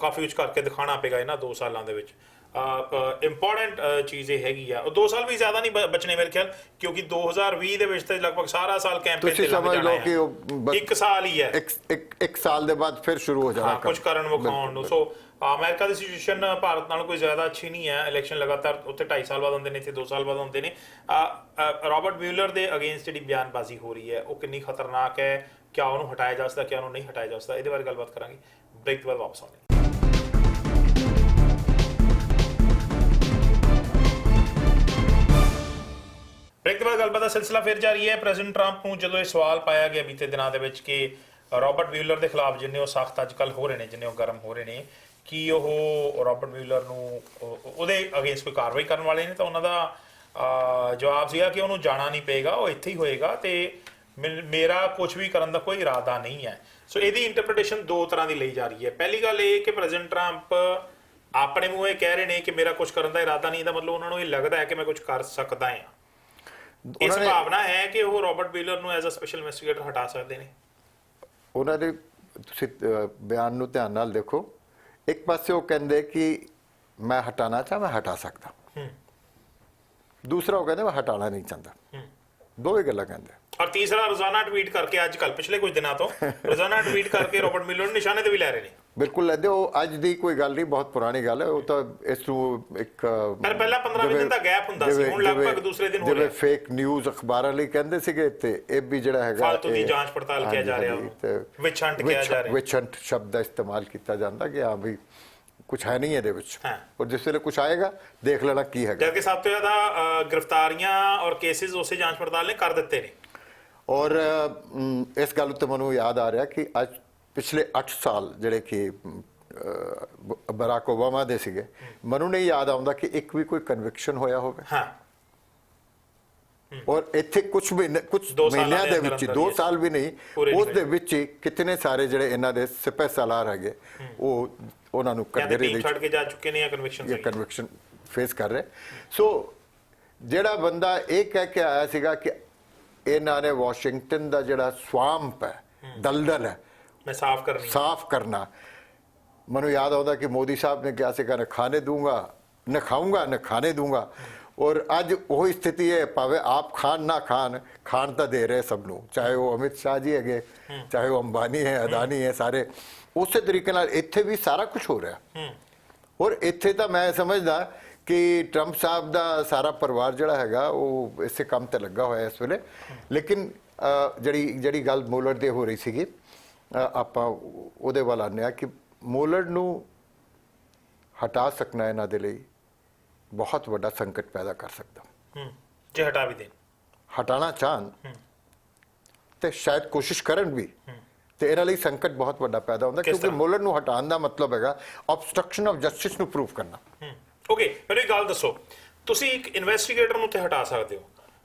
ਕਾਫੀ ਕੁਝ ਕਰਕੇ ਦਿਖਾਉਣਾ ਪਏਗਾ ਇਹਨਾਂ 2 ਸਾਲਾਂ ਦੇ ਵਿੱਚ। ਇੰਪੋਰਟੈਂਟ ਚੀਜ਼ ਇਹ ਹੈਗੀ ਆ। ਉਹ 2 ਸਾਲ ਵੀ ਜ਼ਿਆਦਾ ਨਹੀਂ ਬਚਣੇ ਮੇਰੇ ਖਿਆਲ, ਕਿਉਂਕਿ 2020 ਦੇ ਵਿੱਚ ਤੇ ਲਗਭਗ ਸਾਰਾ ਸਾਲ ਕੈਂਪੇਨ ਤੇ ਲੱਗ ਜਾਣਾ ਹੈ। 1 ਸਾਲ ਹੀ ਹੈ, ਇੱਕ ਸਾਲ ਦੇ ਬਾਅਦ ਫਿਰ ਸ਼ੁਰੂ ਹੋ ਜਾਣਾ ਕੁਝ ਕਰਨ ਵਿਖਾਉਣ ਨੂੰ। ਸੋ ਅਮਰੀਕਾ ਦੀ ਸਿਚੁਏਸ਼ਨ ਭਾਰਤ ਨਾਲੋਂ ਕੋਈ ਜ਼ਿਆਦਾ ਅੱਛੀ ਨਹੀਂ ਹੈ। ਇਲੈਕਸ਼ਨ ਲਗਾਤਾਰ ਉੱਥੇ 2.5 ਸਾਲ ਬਾਅਦ ਹੁੰਦੇ ਨੇ, ਇੱਥੇ 2 ਸਾਲ ਬਾਅਦ ਹੁੰਦੇ ਨੇ। ਰਾਬਰਟ ਮਿਊਲਰ ਦੇ ਅਗੇਂਸਟ ਜਿਹੜੀ ਬਿਆਨਬਾਜ਼ੀ ਹੋ ਰਹੀ ਹੈ ਉਹ ਕਿੰਨੀ ਖਤਰਨਾਕ ਹੈ, ਕਿਆ ਉਹਨੂੰ ਹਟਾਇਆ ਜਾ ਸਕਦਾ, ਕਿਆ ਉਹਨੂੰ ਨਹੀਂ ਹਟਾਇਆ ਜਾ ਸਕਦਾ, ਇਹਦੇ ਬਾਰੇ ਗੱਲਬਾਤ ਕਰਾਂਗੇ। ਬ੍ਰੇਕ ਤੋਂ ਬਾਅਦ ਵਾਪਸ ਆਉਂਦੇ। ਬ੍ਰੇਕ ਤੋਂ ਬਾਅਦ ਗੱਲਬਾਤ ਦਾ ਸਿਲਸਿਲਾ ਫਿਰ ਜਾਰੀ ਹੈ। ਪ੍ਰੈਜ਼ੀਡੈਂਟ ਟਰੰਪ ਨੂੰ ਜਦੋਂ ਇਹ ਸਵਾਲ ਪਾਇਆ ਗਿਆ ਬੀਤੇ ਦਿਨਾਂ ਦੇ ਵਿੱਚ ਕਿ ਰਾਬਰਟ ਮਿਊਲਰ ਦੇ ਖਿਲਾਫ ਜਿੰਨੇ ਉਹ ਸਖਤ ਅੱਜ ਕੱਲ੍ਹ ਹੋ ਰਹੇ ਨੇ, ਜਿੰਨੇ ਉਹ ਗਰਮ ਹੋ ਰਹੇ ਨੇ, ਕਿ ਉਹ ਰਾਬਰਟ ਮਿਊਲਰ ਨੂੰ ਉਹਦੇ ਅਗੇਂਸਟ ਕੋਈ ਕਾਰਵਾਈ ਕਰਨ ਵਾਲੇ ਨੇ, ਤਾਂ ਉਹਨਾਂ ਦਾ ਜਵਾਬ ਸੀਗਾ ਕਿ ਉਹਨੂੰ ਜਾਣਾ ਨਹੀਂ ਪਏਗਾ, ਉਹ ਇੱਥੇ ਹੀ ਹੋਏਗਾ ਤੇ ਮੇਰਾ ਕੁਝ ਵੀ ਕਰਨ ਦਾ ਕੋਈ ਇਰਾਦਾ ਨਹੀਂ ਹੈ। ਸੋ ਇਹਦੀ ਇੰਟਰਪ੍ਰੀਟੇਸ਼ਨ 2 ਤਰ੍ਹਾਂ ਦੀ ਲਈ ਜਾ ਰਹੀ ਹੈ। ਪਹਿਲੀ ਗੱਲ ਇਹ ਕਿ ਪ੍ਰੈਜ਼ੀਡੈਂਟ ਟਰੰਪ ਆਪਣੇ ਮੂੰਹ ਇਹ ਕਹਿ ਰਹੇ ਨੇ ਕਿ ਮੇਰਾ ਕੁਝ ਕਰਨ ਦਾ ਇਰਾਦਾ ਨਹੀਂ, ਦਾ ਮਤਲਬ ਉਹਨਾਂ ਨੂੰ ਇਹ ਲੱਗਦਾ ਹੈ ਕਿ ਮੈਂ ਕੁਝ ਕਰ ਸਕਦਾ ਹਾਂ। ਇਸ ਭਾਵਨਾ ਹੈ ਕਿ ਉਹ ਰਾਬਰਟ ਮਿਊਲਰ ਨੂੰ ਐਜ਼ ਅ ਸਪੈਸ਼ਲ ਇਨਵੈਸਟੀਗੇਟਰ ਹਟਾ ਸਕਦੇ ਨੇ। ਉਹਨਾਂ ਦੇ ਤੁਸੀਂ ਬਿਆਨ ਨੂੰ ਧਿਆਨ ਨਾਲ ਦੇਖੋ, ਇੱਕ ਪਾਸੇ ਉਹ ਕਹਿੰਦੇ ਕਿ ਮੈਂ ਹਟਾਣਾ ਚਾਹਾਂ, ਮੈਂ ਹਟਾ ਸਕਦਾ, ਦੂਸਰਾ ਉਹ ਕਹਿੰਦੇ ਮੈਂ ਹਟਾਣਾ ਨਹੀਂ ਚਾਹੁੰਦਾ। ਦੋਵੇਂ ਗੱਲਾਂ ਕਹਿੰਦੇ। ਔਰ ਤੀਸਰਾ ਰੋਜ਼ਾਨਾ ਟਵੀਟ ਕਰਕੇ ਅੱਜ ਕੱਲ ਪਿਛਲੇ ਕੁਝ ਦਿਨਾਂ ਤੋਂ ਰੋਜ਼ਾਨਾ ਟਵੀਟ ਕਰਕੇ ਰਾਬਰਟ ਮਿਊਲਰ ਨੂੰ ਨਿਸ਼ਾਨੇ ਤੇ ਵੀ ਲੈ ਰਹੇ ਨੇ। ਬਿਲਕੁਲ ਲੈਂਦੇ। ਉਹ ਅੱਜ ਦੀ ਕੋਈ ਗੱਲ ਨਹੀਂ, ਬਹੁਤ ਪੁਰਾਣੀ ਗੱਲ ਹੈ। ਉਹ ਤਾਂ ਇਸ ਨੂੰ ਇੱਕ ਪਹਿਲਾਂ 15-20 ਦਿਨ ਦਾ ਗੈਪ ਹੁੰਦਾ ਸੀ, ਹੁਣ ਲਗਭਗ ਦੂਸਰੇ ਦਿਨ ਹੋ ਰਿਹਾ। ਜਿਵੇਂ ਫੇਕ ਨਿਊਜ਼ ਅਖਬਾਰਾਂ ਲਈ ਕਹਿੰਦੇ ਸੀਗੇ ਤੇ ਇਹ ਵੀ ਜਿਹੜਾ ਹੈਗਾ ਫਾਲਤੂ ਦੀ ਜਾਂਚ ਪੜਤਾਲ ਕਿਹਾ ਜਾ ਰਿਹਾ, ਵਿਚ ਹੰਟ ਕਿਹਾ ਜਾ ਰਿਹਾ। ਵਿਚ ਹੰਟ ਸ਼ਬਦ ਦਾ ਇਸਤੇਮਾਲ ਕੀਤਾ ਜਾਂਦਾ ਕਿ ਹਾਂ ਵੀ ਕੁਝ ਹੈ ਨਹੀਂ ਇਹਦੇ ਵਿੱਚ, ਔਰ ਜਿਸ ਵੇਲੇ ਕੁਝ ਆਏਗਾ ਦੇਖ ਲੈਣਾ ਕੀ ਹੈਗਾ। ਜਦਕਿ ਸਭ ਤੋਂ ਜ਼ਿਆਦਾ ਗ੍ਰਿਫਤਾਰੀਆਂ ਔਰ ਕੇਸਿਸ ਉਸੇ ਜਾਂਚ ਪੜਤਾਲ ਨੇ ਕਰ ਦਿੱਤੇ ਨੇ। ਔਰ ਇਸ ਗੱਲ ਉੱਤੇ ਮੈਨੂੰ ਯਾਦ ਆ ਰਿਹਾ ਕਿ ਅੱਜ ਪਿਛਲੇ 8 ਸਾਲ ਜਿਹੜੇ ਕਿ ਬਰਾਕ ਓਬਾਮਾ ਦੇ ਸੀਗੇ, ਮੈਨੂੰ ਨਹੀਂ ਯਾਦ ਆਉਂਦਾ ਕਿ ਇੱਕ ਵੀ ਕੋਈ ਕਨਵਿਕਸ਼ਨ ਹੋਇਆ ਹੋਵੇ। ਔਰ ਇੱਥੇ ਕੁਝ ਮਹੀਨਿਆਂ ਦੇ ਵਿੱਚ 2 ਸਾਲ ਵੀ ਨਹੀਂ, ਉਸ ਦੇ ਵਿੱਚ ਕਿਤਨੇ ਸਾਰੇ ਜਿਹੜੇ ਇਹਨਾਂ ਦੇ ਸਿਪਾਹੀ ਸਾਲਾਰ ਹੈਗੇ ਉਹ ਉਹਨਾਂ ਨੂੰ ਕਨਵਿਕਸ਼ਨ ਛੱਡ ਕੇ ਜਾ ਚੁੱਕੇ ਨੇ ਜਾਂ ਕਨਵਿਕਸ਼ਨ ਫੇਸ ਕਰ ਰਹੇ। ਸੋ ਜਿਹੜਾ ਬੰਦਾ ਇਹ ਕਹਿ ਕੇ ਆਇਆ ਸੀਗਾ ਕਿ ਇਹਨਾਂ ਨੇ ਵਾਸ਼ਿੰਗਟਨ ਦਾ ਜਿਹੜਾ ਸਵਾਂਪ ਹੈ, ਦਲਦਲ ਹੈ, ਮੈਂ ਸਾਫ਼ ਕਰਨਾ। ਮੈਨੂੰ ਯਾਦ ਆਉਂਦਾ ਕਿ ਮੋਦੀ ਸਾਹਿਬ ਨੇ ਕਿਹਾ ਸੀਗਾ ਨਾ ਖਾਣੇ ਦੂੰਗਾ, ਨਾ ਖਾਊਂਗਾ, ਨਾ ਖਾਣੇ ਦੂੰਗਾ। ਔਰ ਅੱਜ ਉਹੀ ਸਥਿਤੀ ਹੈ, ਭਾਵੇਂ ਆਪ ਖਾਣ ਨਾ ਖਾਣ ਤਾਂ ਦੇ ਰਹੇ ਸਭ ਨੂੰ, ਚਾਹੇ ਉਹ ਅਮਿਤ ਸ਼ਾਹ ਜੀ ਹੈਗੇ, ਚਾਹੇ ਉਹ ਅੰਬਾਨੀ ਹੈ, ਅਦਾਨੀ ਹੈ, ਸਾਰੇ ਉਸੇ ਤਰੀਕੇ ਨਾਲ ਇੱਥੇ ਵੀ ਸਾਰਾ ਕੁਝ ਹੋ ਰਿਹਾ। ਔਰ ਇੱਥੇ ਤਾਂ ਮੈਂ ਸਮਝਦਾ ਕਿ ਟਰੰਪ ਸਾਹਿਬ ਦਾ ਸਾਰਾ ਪਰਿਵਾਰ ਜਿਹੜਾ ਹੈਗਾ ਉਹ ਇਸੇ ਕੰਮ ਤੇ ਲੱਗਾ ਹੋਇਆ ਇਸ ਵੇਲੇ। ਲੇਕਿਨ ਜਿਹੜੀ ਗੱਲ ਮੂਲਰ ਦੇ ਹੋ ਰਹੀ ਸੀਗੀ, ਆਪਾਂ ਉਹਦੇ ਵੱਲ ਆਉਂਦੇ ਹਾਂ ਕਿ ਮੂਲਰ ਨੂੰ ਹਟਾ ਸਕਣਾ ਇਹਨਾਂ ਦੇ ਲਈ ਬਹੁਤ ਵੱਡਾ ਸੰਕਟ ਪੈਦਾ ਕਰ ਸਕਦਾ। ਜੇ ਹਟਾ ਵੀ ਦੇਣ, ਹਟਾਣਾ ਚਾਹਣ ਤੇ ਸ਼ਾਇਦ ਕੋਸ਼ਿਸ਼ ਕਰਨ ਵੀ, ਤੇ ਇਹਨਾਂ ਲਈ ਸੰਕਟ ਬਹੁਤ ਵੱਡਾ ਪੈਦਾ ਹੁੰਦਾ, ਕਿਉਂਕਿ ਮੂਲਰ ਨੂੰ ਹਟਾਉਣ ਦਾ ਮਤਲਬ ਹੈਗਾ ਆਬਸਟਰਕਸ਼ਨ ਆਫ ਜਸਟਿਸ ਨੂੰ ਪ੍ਰੂਵ ਕਰਨਾ। ਓਕੇ, ਮੈਨੂੰ ਇੱਕ ਗੱਲ ਦੱਸੋ, ਤੁਸੀਂ ਇੱਕ ਇਨਵੈਸਟੀਗੇਟਰ ਨੂੰ ਤੇ ਹਟਾ ਸਕਦੇ ਹੋ,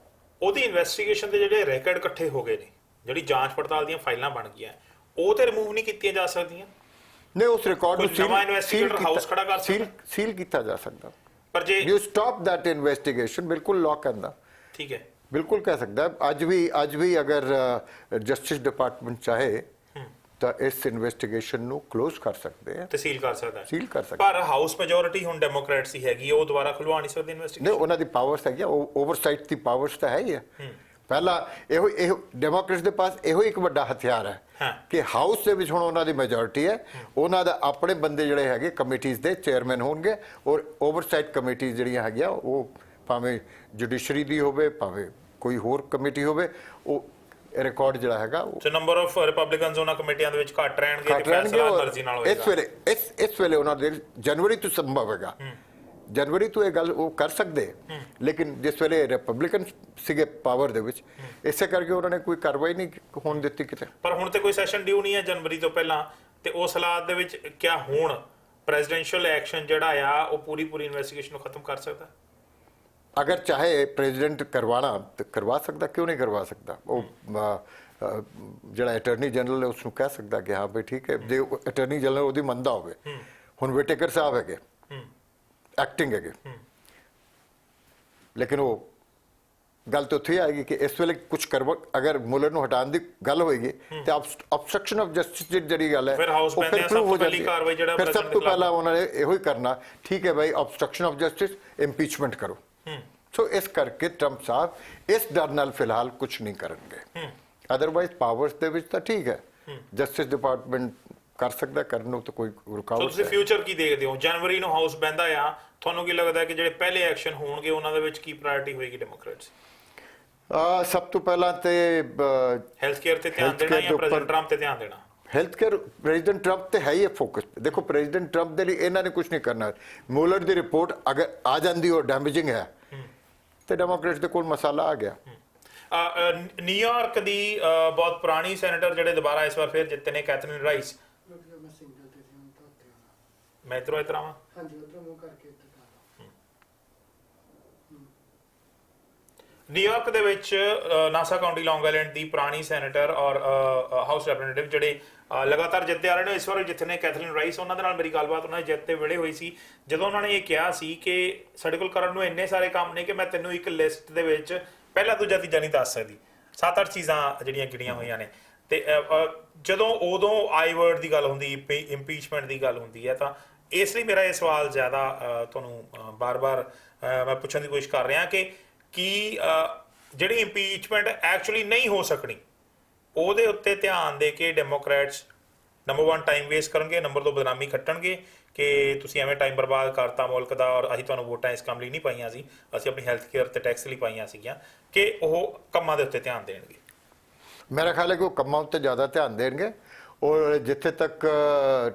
ਉਹਦੀ ਇਨਵੈਸਟੀਗੇਸ਼ਨ ਦੇ ਜਿਹੜੇ ਰੈਕੋਰਡ ਇਕੱਠੇ ਹੋ ਗਏ ਨੇ, ਜਿਹੜੀ ਜਾਂਚ ਪੜਤਾਲ ਦੀਆਂ ਫਾਈਲਾਂ ਬਣ ਗਈਆਂ, ਉਹ ਤੇ ਰਿਮੂਵ ਨਹੀਂ ਕੀਤੀਆਂ ਜਾ ਸਕਦੀਆਂ? ਨਹੀਂ, ਉਸ ਰਿਕਾਰਡ ਨੂੰ ਨਵਾਂ ਇਨਵੈਸਟੀਗੇਟਰ ਹਾਊਸ ਖੜਾ ਕਰ ਸਕਦਾ, ਸੀਲ ਕੀਤਾ ਜਾ ਸਕਦਾ। ਪਰ ਜੇ ਯੂ ਸਟਾਪ ਦੈਟ ਇਨਵੈਸਟੀਗੇਸ਼ਨ, ਬਿਲਕੁਲ ਲੌਕ ਕਰਦਾ, ਠੀਕ ਹੈ, ਬਿਲਕੁਲ ਕਹਿ ਸਕਦਾ। ਅੱਜ ਵੀ ਅਗਰ ਜਸਟਿਸ ਡਿਪਾਰਟਮੈਂਟ ਚਾਹੇ ਤਾਂ ਇਸ ਇਨਵੈਸਟੀਗੇਸ਼ਨ ਨੂੰ ਕਲੋਜ਼ ਕਰ ਸਕਦੇ ਆ, ਤਹਿਸੀਲ ਕਰ ਸਕਦਾ ਹੈ। ਸੀਲ ਕਰ ਸਕਦੇ ਪਰ ਹਾਊਸ ਮੈਜੋਰਿਟੀ ਹੁਣ ਡੈਮੋਕ੍ਰੈਟਸ ਦੀ ਹੈਗੀ, ਉਹ ਦੁਬਾਰਾ ਖੁਲਵਾ ਨਹੀਂ ਸਕਦੇ ਨੇ। ਇਨਵੈਸਟੀਗੇਸ਼ਨ। ਉਹਨਾਂ ਦੀ ਪਾਵਰਸ ਹੈਗੀਆਂ, ਓਵਰਸਾਈਟ ਦੀ ਪਾਵਰਸ ਤਾਂ ਹੈ ਹੀ ਹੈ। ਪਹਿਲਾਂ ਇਹੋ ਡੈਮੋਕ੍ਰੇਟਸ ਦੇ ਪਾਸ ਇਹੋ ਇੱਕ ਵੱਡਾ ਹਥਿਆਰ ਹੈ ਕਿ ਹਾਊਸ ਦੇ ਵਿੱਚ ਹੁਣ ਉਹਨਾਂ ਦੀ ਮੈਜੋਰਿਟੀ ਹੈ, ਉਹਨਾਂ ਦਾ ਆਪਣੇ ਬੰਦੇ ਜਿਹੜੇ ਹੈਗੇ ਕਮੇਟੀਜ਼ ਦੇ ਚੇਅਰਮੈਨ ਹੋਣਗੇ, ਔਰ ਓਵਰਸਾਈਟ ਕਮੇਟੀਜ਼ ਜਿਹੜੀਆਂ ਹੈਗੀਆਂ ਉਹ ਭਾਵੇਂ ਜੁਡੀਸ਼ਰੀ ਦੀ ਹੋਵੇ ਭਾਵੇਂ ਕੋਈ ਹੋਰ ਕਮੇਟੀ ਹੋਵੇ, ਉਹ ਰਿਕਾਰਡ ਜਿਹੜਾ ਹੈਗਾ ਉਹ ਸੋ ਨੰਬਰ ਆਫ ਰਿਪਬਲਿਕਨਸ ਉਹਨਾਂ ਕਮੇਟੀਆਂ ਦੇ ਵਿੱਚ ਘੱਟ ਰਹਿਣਗੇ ਤੇ ਫੈਸਲਾ ਮਰਜ਼ੀ ਨਾਲ ਹੋਏਗਾ। ਇਸ ਵੇਲੇ ਉਹਨਾਂ ਦੇ ਜਨਵਰੀ ਤੋਂ ਸੰਭਵ ਹੈਗਾ, ਜਨਵਰੀ ਤੋਂ ਇਹ ਗੱਲ ਉਹ ਕਰ ਸਕਦੇ, ਲੇਕਿਨ ਜਿਸ ਵੇਲੇ ਰਿਪਬਲਿਕਨ ਸੀਗੇ ਪਾਵਰ ਦੇ ਵਿੱਚ, ਇਸੇ ਕਰਕੇ ਉਹਨਾਂ ਨੇ ਕੋਈ ਕਾਰਵਾਈ ਨਹੀਂ ਹੋਣ ਦਿੱਤੀ ਕਿਤੇ। ਪਰ ਹੁਣ ਤੇ ਕੋਈ ਸੈਸ਼ਨ ਡਿਊ ਨਹੀਂ ਹੈ ਜਨਵਰੀ ਤੋਂ ਪਹਿਲਾਂ, ਤੇ ਉਸ ਹਾਲਾਤ ਦੇ ਵਿੱਚ ਕਿਆ ਹੁਣ ਪ੍ਰੈਜ਼ੀਡੈਂਸ਼ੀਅਲ ਐਕਸ਼ਨ ਜਿਹੜਾ ਆ ਉਹ ਪੂਰੀ ਇਨਵੈਸਟੀਗੇਸ਼ਨ ਨੂੰ ਖਤਮ ਕਰ ਸਕਦਾ? ਅਗਰ ਚਾਹੇ ਪ੍ਰੈਜ਼ੀਡੈਂਟ ਕਰਵਾਣਾ ਤਾਂ ਕਰਵਾ ਸਕਦਾ, ਕਿਉਂ ਨਹੀਂ ਕਰਵਾ ਸਕਦਾ? ਉਹ ਜਿਹੜਾ ਅਟਾਰਨੀ ਜਨਰਲ ਹੈ ਉਸ ਨੂੰ ਕਹਿ ਸਕਦਾ ਕਿ ਹਾਂ ਬਈ ਠੀਕ ਹੈ, ਜੇ ਅਟਾਰਨੀ ਜਨਰਲ ਉਹਦੀ ਮੰਨਦਾ ਹੋਵੇ। ਹੁਣ ਵਿਟੇਕਰ ਸਾਹਿਬ ਹੈਗੇ, ਐਕਟਿੰਗ ਹੈਗੇ, ਲੇਕਿਨ ਉਹ ਗੱਲ ਤਾਂ ਉੱਥੇ ਆਏਗੀ ਕਿ ਇਸ ਵੇਲੇ ਕੁਝ ਅਗਰ ਮੁਲਰ ਨੂੰ ਹਟਾਉਣ ਦੀ ਗੱਲ ਹੋਏਗੀ ਤੇ ਆਬਸਟਰਕਸ਼ਨ ਆਫ ਜਸਟਿਸ ਜਿਹੜੀ ਗੱਲ ਹੈ ਫਿਰ ਹਾਊਸ ਬੈਂਦੇ ਸਭ ਤੋਂ ਪਹਿਲੀ ਕਾਰਵਾਈ ਜਿਹੜਾ ਫਿਰ ਸਭ ਤੋਂ ਪਹਿਲਾਂ ਉਹਨਾਂ ਨੇ ਇਹੋ ਹੀ ਕਰਨਾ, ਠੀਕ ਹੈ ਭਾਈ ਆਬਸਟਰਕਸ਼ਨ ਆਫ ਜਸਟਿਸ, ਇੰਪੀਚਮੈਂਟ ਕਰੋ। ਸੋ ਇਸ ਕਰਕੇ ਟਰੰਪ ਸਾਹਿਬ ਇਸ ਡਰ ਨਾਲ ਫਿਲਹਾਲ ਕੁਝ ਨਹੀਂ ਕਰਨਗੇ। ਅਦਰਵਾਈਜ਼ ਪਾਵਰਸ ਦੇ ਵਿੱਚ ਤਾਂ ਠੀਕ ਹੈ, ਜਸਟਿਸ ਡਿਪਾਰਟਮੈਂਟ ਕਰ ਸਕਦਾ, ਕਰਨ ਨੂੰ ਤਾਂ ਕੋਈ ਰੁਕਾਵਟ ਨਹੀਂ। ਤੁਸੀਂ ਫਿਊਚਰ ਕੀ ਦੇਖਦੇ ਹੋ? ਜਨਵਰੀ ਨੂੰ ਹਾਊਸ ਬੈਂਦਾ ਆ, ਤੁਹਾਨੂੰ ਕੀ ਲੱਗਦਾ ਕਿ ਜਿਹੜੇ ਪਹਿਲੇ ਐਕਸ਼ਨ ਹੋਣਗੇ ਉਹਨਾਂ ਦੇ ਵਿੱਚ ਕੀ ਪ੍ਰਾਇੋਰਟੀ ਹੋਏਗੀ ਡੈਮੋਕ੍ਰੇਟਸ? ਸਭ ਤੋਂ ਪਹਿਲਾਂ ਤੇ ਹੈਲਥ ਕੇਅਰ ਤੇ ਧਿਆਨ ਦੇਣਾ ਜਾਂ ਪ੍ਰੈਜ਼ੀਡੈਂਟ ਟਰੰਪ ਤੇ ਧਿਆਨ ਦੇਣਾ? ਹੈਲਥ ਕੇਅਰ ਪ੍ਰੈਜ਼ੀਡੈਂਟ ਟਰੰਪ ਤੇ ਹੈ ਹੀ ਹੈ ਫੋਕਸ। ਦੇਖੋ ਪ੍ਰੈਜ਼ੀਡੈਂਟ ਟਰੰਪ ਦੇ ਲਈ ਇਹਨਾਂ ਨੇ ਕੁਝ ਨਹੀਂ ਕਰਨਾ। ਮੁਲਰ ਦੀ ਰਿਪੋਰਟ ਅਗਰ ਆ ਜਾਂਦੀ ਔਰ ਡੈਮੇਜਿੰਗ ਹੈ ਤੇ ਡੈਮੋਕ੍ਰੇਟਸ ਦੇ ਕੋਲ ਮਸਾਲਾ ਆ ਗਿਆ। ਨਿਊਯਾਰਕ ਦੀ ਬਹੁਤ ਪੁਰਾਣੀ ਸੈਨੇਟਰ ਜਿਹੜੇ ਦੁਬਾਰਾ ਇਸ ਵਾਰ ਫਿਰ ਜਿੱਤੇ ਨੇ, ਕੈਥਰੀਨ ਰਾਈਸ। ਮੈਂ ਇਧਰੋਂ ਆਵਾਂ। ਨਿਊਯਾਰਕ ਦੇ ਵਿੱਚ ਨਾਸਾ ਕਾਉਂਟੀ ਲੌਂਗ ਆਈਲੈਂਡ ਦੀ ਪੁਰਾਣੀ ਸੈਨੇਟਰ ਔਰ ਹਾਊਸ ਰੈਪਰੈਜ਼ੈਂਟੇਟਿਵ ਜਿਹੜੇ ਲਗਾਤਾਰ ਜਿੱਤੇ ਆ ਰਹੇ ਨੇ, ਇਸ ਵਾਰ ਜਿੱਥੇ ਨੇ ਕੈਥਰੀਨ ਰਾਈਸ। ਉਹਨਾਂ ਦੇ ਨਾਲ ਮੇਰੀ ਗੱਲਬਾਤ ਉਹਨਾਂ ਦੇ ਜਿੱਤੇ ਵੇਲੇ ਹੋਈ ਸੀ, ਜਦੋਂ ਉਹਨਾਂ ਨੇ ਇਹ ਕਿਹਾ ਸੀ ਕਿ ਸਾਡੇ ਕੋਲ ਕਰਨ ਨੂੰ ਇੰਨੇ ਸਾਰੇ ਕੰਮ ਨੇ ਕਿ ਮੈਂ ਤੈਨੂੰ ਇੱਕ ਲਿਸਟ ਦੇ ਵਿੱਚ ਪਹਿਲਾ ਦੂਜਾ ਤੀਜਾ ਨਹੀਂ ਦੱਸ ਸਕਦੀ। 7-8 ਚੀਜ਼ਾਂ ਜਿਹੜੀਆਂ ਗਿਣੀਆਂ ਹੋਈਆਂ ਨੇ। ਤੇ ਜਦੋਂ ਉਦੋਂ ਆਈ ਵਰਡ ਦੀ ਗੱਲ ਹੁੰਦੀ, ਇੰਪੀਚਮੈਂਟ ਦੀ ਗੱਲ ਹੁੰਦੀ ਹੈ, ਤਾਂ ਇਸ ਲਈ ਮੇਰਾ ਇਹ ਸਵਾਲ ਜ਼ਿਆਦਾ ਤੁਹਾਨੂੰ ਬਾਰ-ਬਾਰ ਮੈਂ ਪੁੱਛਣ ਦੀ ਕੋਸ਼ਿਸ਼ ਕਰ ਰਿਹਾ ਕਿ ਜਿਹੜੀ ਇੰਪੀਚਮੈਂਟ ਐਕਚੁਅਲੀ ਨਹੀਂ ਹੋ ਸਕਣੀ, ਉਹਦੇ ਉੱਤੇ ਧਿਆਨ ਦੇ ਕੇ ਡੈਮੋਕ੍ਰੈਟਸ ਨੰਬਰ 1 ਟਾਈਮ ਵੇਸਟ ਕਰਨਗੇ, ਨੰਬਰ 2 ਬਦਨਾਮੀ ਖੱਟਣਗੇ ਕਿ ਤੁਸੀਂ ਐਵੇਂ ਟਾਈਮ ਬਰਬਾਦ ਕਰਤਾ ਮੁਲਕ ਦਾ, ਔਰ ਅਸੀਂ ਤੁਹਾਨੂੰ ਵੋਟਾਂ ਇਸ ਕੰਮ ਲਈ ਨਹੀਂ ਪਾਈਆਂ ਸੀ, ਅਸੀਂ ਆਪਣੀ ਹੈਲਥ ਕੇਅਰ ਤੇ ਟੈਕਸ ਲਈ ਪਾਈਆਂ ਸੀਗੀਆਂ, ਕਿ ਉਹ ਕੰਮਾਂ ਦੇ ਉੱਤੇ ਧਿਆਨ ਦੇਣਗੇ। ਮੇਰਾ ਖਿਆਲ ਹੈ ਕਿ ਉਹ ਕੰਮਾਂ ਉੱਤੇ ਜ਼ਿਆਦਾ ਧਿਆਨ ਦੇਣਗੇ। ਔਰ ਜਿੱਥੇ ਤੱਕ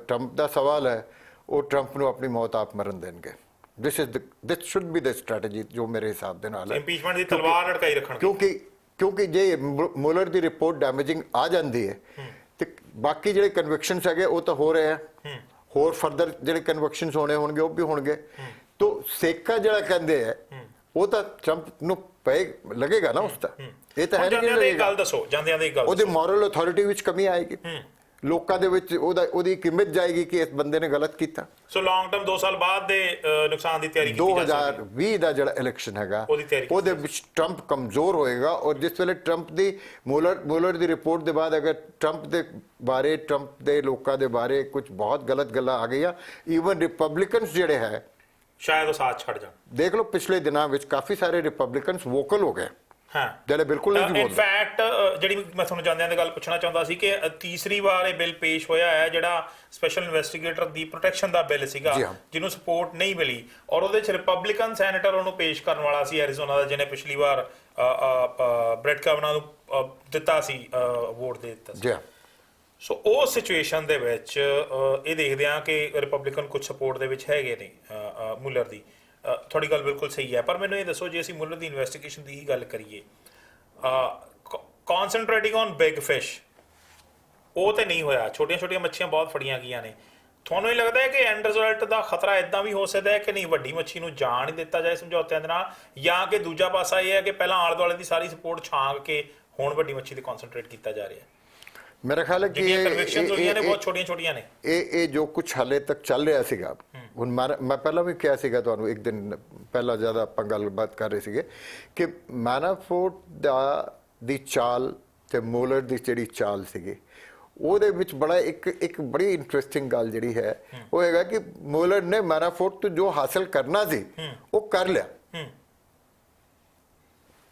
ਟਰੰਪ ਦਾ ਸਵਾਲ ਹੈ, ਉਹ ਟਰੰਪ ਨੂੰ ਆਪਣੀ ਮੌਤ ਆਪ ਮਰਨ ਦੇਣਗੇ। ਦਿਸ ਸ਼ੁੱਡ ਬੀ ਦ ਸਟ੍ਰੈਟਜੀ ਜੋ ਮੇਰੇ ਹਿਸਾਬ ਦੇ ਨਾਲ ਹੈ। ਇੰਪੀਚਮੈਂਟ ਦੀ ਤਲਵਾਰ ਲਟਕਾਈ ਰੱਖਣਗੇ, ਕਿਉਂਕਿ ਜੇ ਮੁਲਰ ਦੀ ਰਿਪੋਰਟ ਡੈਮੇਜਿੰਗ ਆ ਜਾਂਦੀ ਹੈ ਤੇ ਬਾਕੀ ਜਿਹੜੇ ਕਨਵਿਕਸ਼ਨਸ ਹੈਗੇ ਉਹ ਤਾਂ ਹੋ ਰਹੇ ਆ, ਹੋਰ ਫਰਦਰ ਜਿਹੜੇ ਕਨਵਿਕਸ਼ਨਸ ਹੋਣੇ ਹੋਣਗੇ ਉਹ ਵੀ ਹੋਣਗੇ। ਤੋ ਸੇਕਾ ਜਿਹੜਾ ਕਹਿੰਦੇ ਆ ਉਹ ਤਾਂ ਟਰੰਪ ਨੂੰ ਪਏ ਲੱਗੇਗਾ ਨਾ ਉਸਦਾ। ਇਹ ਤਾਂ ਹੈ ਨਹੀਂ ਗੱਲ ਦੱਸੋ, ਜਾਂਦਿਆਂ ਦੀ ਗੱਲ ਉਹਦੀ ਮੋਰਲ ਅਥਾਰਟੀ ਵਿੱਚ ਕਮੀ ਆਏਗੀ, ਲੋਕਾਂ ਦੇ ਵਿੱਚ ਉਹਦੀ ਕੀਮਤ ਜਾਏਗੀ ਕਿ ਇਸ ਬੰਦੇ ਨੇ ਗਲਤ ਕੀਤਾ। ਸੋ ਲੌਂਗ ਟਰਮ 2 ਸਾਲ ਬਾਅਦ ਦੇ ਨੁਕਸਾਨ ਦੀ ਤਿਆਰੀ ਕੀਤੀ ਜਾ ਸਕਦੀ। 2020 ਦਾ ਜਿਹੜਾ ਇਲੈਕਸ਼ਨ ਹੈਗਾ ਉਹਦੇ ਵਿੱਚ ਟਰੰਪ ਕਮਜ਼ੋਰ ਹੋਏਗਾ। ਔਰ ਜਿਸ ਵੇਲੇ ਟਰੰਪ ਦੀ ਮੁਲਰ ਦੀ ਰਿਪੋਰਟ ਦੇ ਬਾਅਦ ਅਗਰ ਟਰੰਪ ਦੇ ਬਾਰੇ, ਟਰੰਪ ਦੇ ਲੋਕਾਂ ਦੇ ਬਾਰੇ ਕੁਝ ਬਹੁਤ ਗਲਤ ਗੱਲਾਂ ਆ ਗਈਆਂ, ਈਵਨ ਰਿਪਬਲਿਕਨਸ ਜਿਹੜੇ ਹੈ ਸ਼ਾਇਦ ਉਹ ਸਾਥ ਛੱਡ ਜਾਣ। ਦੇਖ ਲਓ ਪਿਛਲੇ ਦਿਨਾਂ ਵਿੱਚ ਕਾਫੀ ਸਾਰੇ ਰਿਪਬਲਿਕਨਸ ਵੋਕਲ ਹੋ ਗਏ, ਜਿਹੜੇ ਬਿਲਕੁਲ ਨਹੀਂ ਬੋਲਦੇ। ਇਨਫੈਕਟ ਜਿਹੜੀ ਮੈਂ ਤੁਹਾਨੂੰ ਜਾਂਦਿਆਂ ਦੀ ਗੱਲ ਪੁੱਛਣਾ ਚਾਹੁੰਦਾ ਸੀ ਕਿ ਤੀਸਰੀ ਵਾਰ ਇਹ ਬਿੱਲ ਪੇਸ਼ ਹੋਇਆ ਹੈ, ਜਿਹੜਾ ਸਪੈਸ਼ਲ ਇਨਵੈਸਟੀਗੇਟਰ ਦੀ ਪ੍ਰੋਟੈਕਸ਼ਨ ਦਾ ਬਿੱਲ ਸੀਗਾ, ਜਿਹਨੂੰ ਸਪੋਰਟ ਨਹੀਂ ਮਿਲੀ, ਔਰ ਉਹਦੇ ਚ ਰਿਪਬਲਿਕਨ ਸੈਨੇਟਰ ਉਹਨੂੰ ਪੇਸ਼ ਕਰਨ ਵਾਲਾ ਸੀ ਐਰੀਜ਼ੋਨਾ ਦਾ, ਜਿਹਨੇ ਪਿਛਲੀ ਵਾਰ ਬ੍ਰੈਟ ਕੈਵਨਾ ਨੂੰ ਦਿੱਤਾ ਸੀ, ਵੋਟ ਦੇ ਦਿੱਤਾ ਸੀ। ਸੋ ਉਹ ਸਿਚੁਏਸ਼ਨ ਦੇ ਵਿੱਚ ਇਹ ਦੇਖਦੇ ਆ ਕਿ ਰਿਪਬਲਿਕਨ ਕੁਝ ਸਪੋਰਟ ਦੇ ਵਿੱਚ ਹੈਗੇ ਨੇ ਮੁਲਰ ਦੀ। ਤੁਹਾਡੀ ਗੱਲ ਬਿਲਕੁਲ ਸਹੀ ਹੈ, ਪਰ ਮੈਨੂੰ ਇਹ ਦੱਸੋ, ਜੇ ਅਸੀਂ ਮੁਲਰ ਦੀ ਇਨਵੈਸਟੀਗੇਸ਼ਨ ਦੀ ਹੀ ਗੱਲ ਕਰੀਏ, ਕਨਸੈਂਟਰੇਟਿੰਗ ਔਨ ਬਿਗ ਫਿਸ਼, ਉਹ ਤੇ ਨਹੀਂ ਹੋਇਆ, ਛੋਟੀਆਂ ਮੱਛੀਆਂ ਬਹੁਤ ਫੜੀਆਂ ਗਈਆਂ ਨੇ। ਤੁਹਾਨੂੰ ਇਹ ਲੱਗਦਾ ਹੈ ਕਿ ਐਂਡ ਰਿਜ਼ਲਟ ਦਾ ਖਤਰਾ ਇਦਾਂ ਵੀ ਹੋ ਸਕਦਾ ਹੈ ਕਿ ਨਹੀਂ, ਵੱਡੀ ਮੱਛੀ ਨੂੰ ਜਾਣ ਹੀ ਦਿੱਤਾ ਜਾਏ ਸਮਝੌਤਿਆਂ ਦੇ ਨਾਲ, ਜਾਂ ਕਿ ਦੂਜਾ ਪਾਸਾ ਇਹ ਹੈ ਕਿ ਪਹਿਲਾਂ ਆਲੇ ਦੁਆਲੇ ਦੀ ਸਾਰੀ ਸਪੋਰਟ ਛਾਂਗ ਕੇ ਹੁਣ ਵੱਡੀ ਮੱਛੀ ਤੇ ਕਨਸੈਂਟਰੇਟ ਕੀਤਾ ਜਾ ਰਿਹਾ ਹੈ? ਮੇਰਾ ਖਿਆਲ ਹੈ ਕਿ ਇਹ ਬਹੁਤ ਛੋਟੀਆਂ ਨੇ। ਇਹ ਜੋ ਕੁਝ ਹਾਲੇ ਤੱਕ ਚੱਲ ਰਿਹਾ ਸੀਗਾ, ਹੁਣ ਮੈਂ ਪਹਿਲਾਂ ਵੀ ਕਿਹਾ ਸੀਗਾ ਤੁਹਾਨੂੰ, ਇੱਕ ਦਿਨ ਪਹਿਲਾਂ ਜ਼ਿਆਦਾ ਆਪਾਂ ਗੱਲਬਾਤ ਕਰ ਰਹੇ ਸੀਗੇ ਕਿ ਮੈਨਾਫੋਰਟ ਦੀ ਚਾਲ ਤੇ ਮੁਲਰ ਦੀ ਜਿਹੜੀ ਚਾਲ ਸੀਗੀ, ਉਹਦੇ ਵਿੱਚ ਬੜਾ ਇੱਕ ਬੜੀ ਇੰਟਰਸਟਿੰਗ ਗੱਲ ਜਿਹੜੀ ਹੈ ਉਹ ਹੈਗਾ ਕਿ ਮੁਲਰ ਨੇ ਮੈਨਾਫੋਰਟ ਤੋਂ ਜੋ ਹਾਸਲ ਕਰਨਾ ਸੀ ਉਹ ਕਰ ਲਿਆ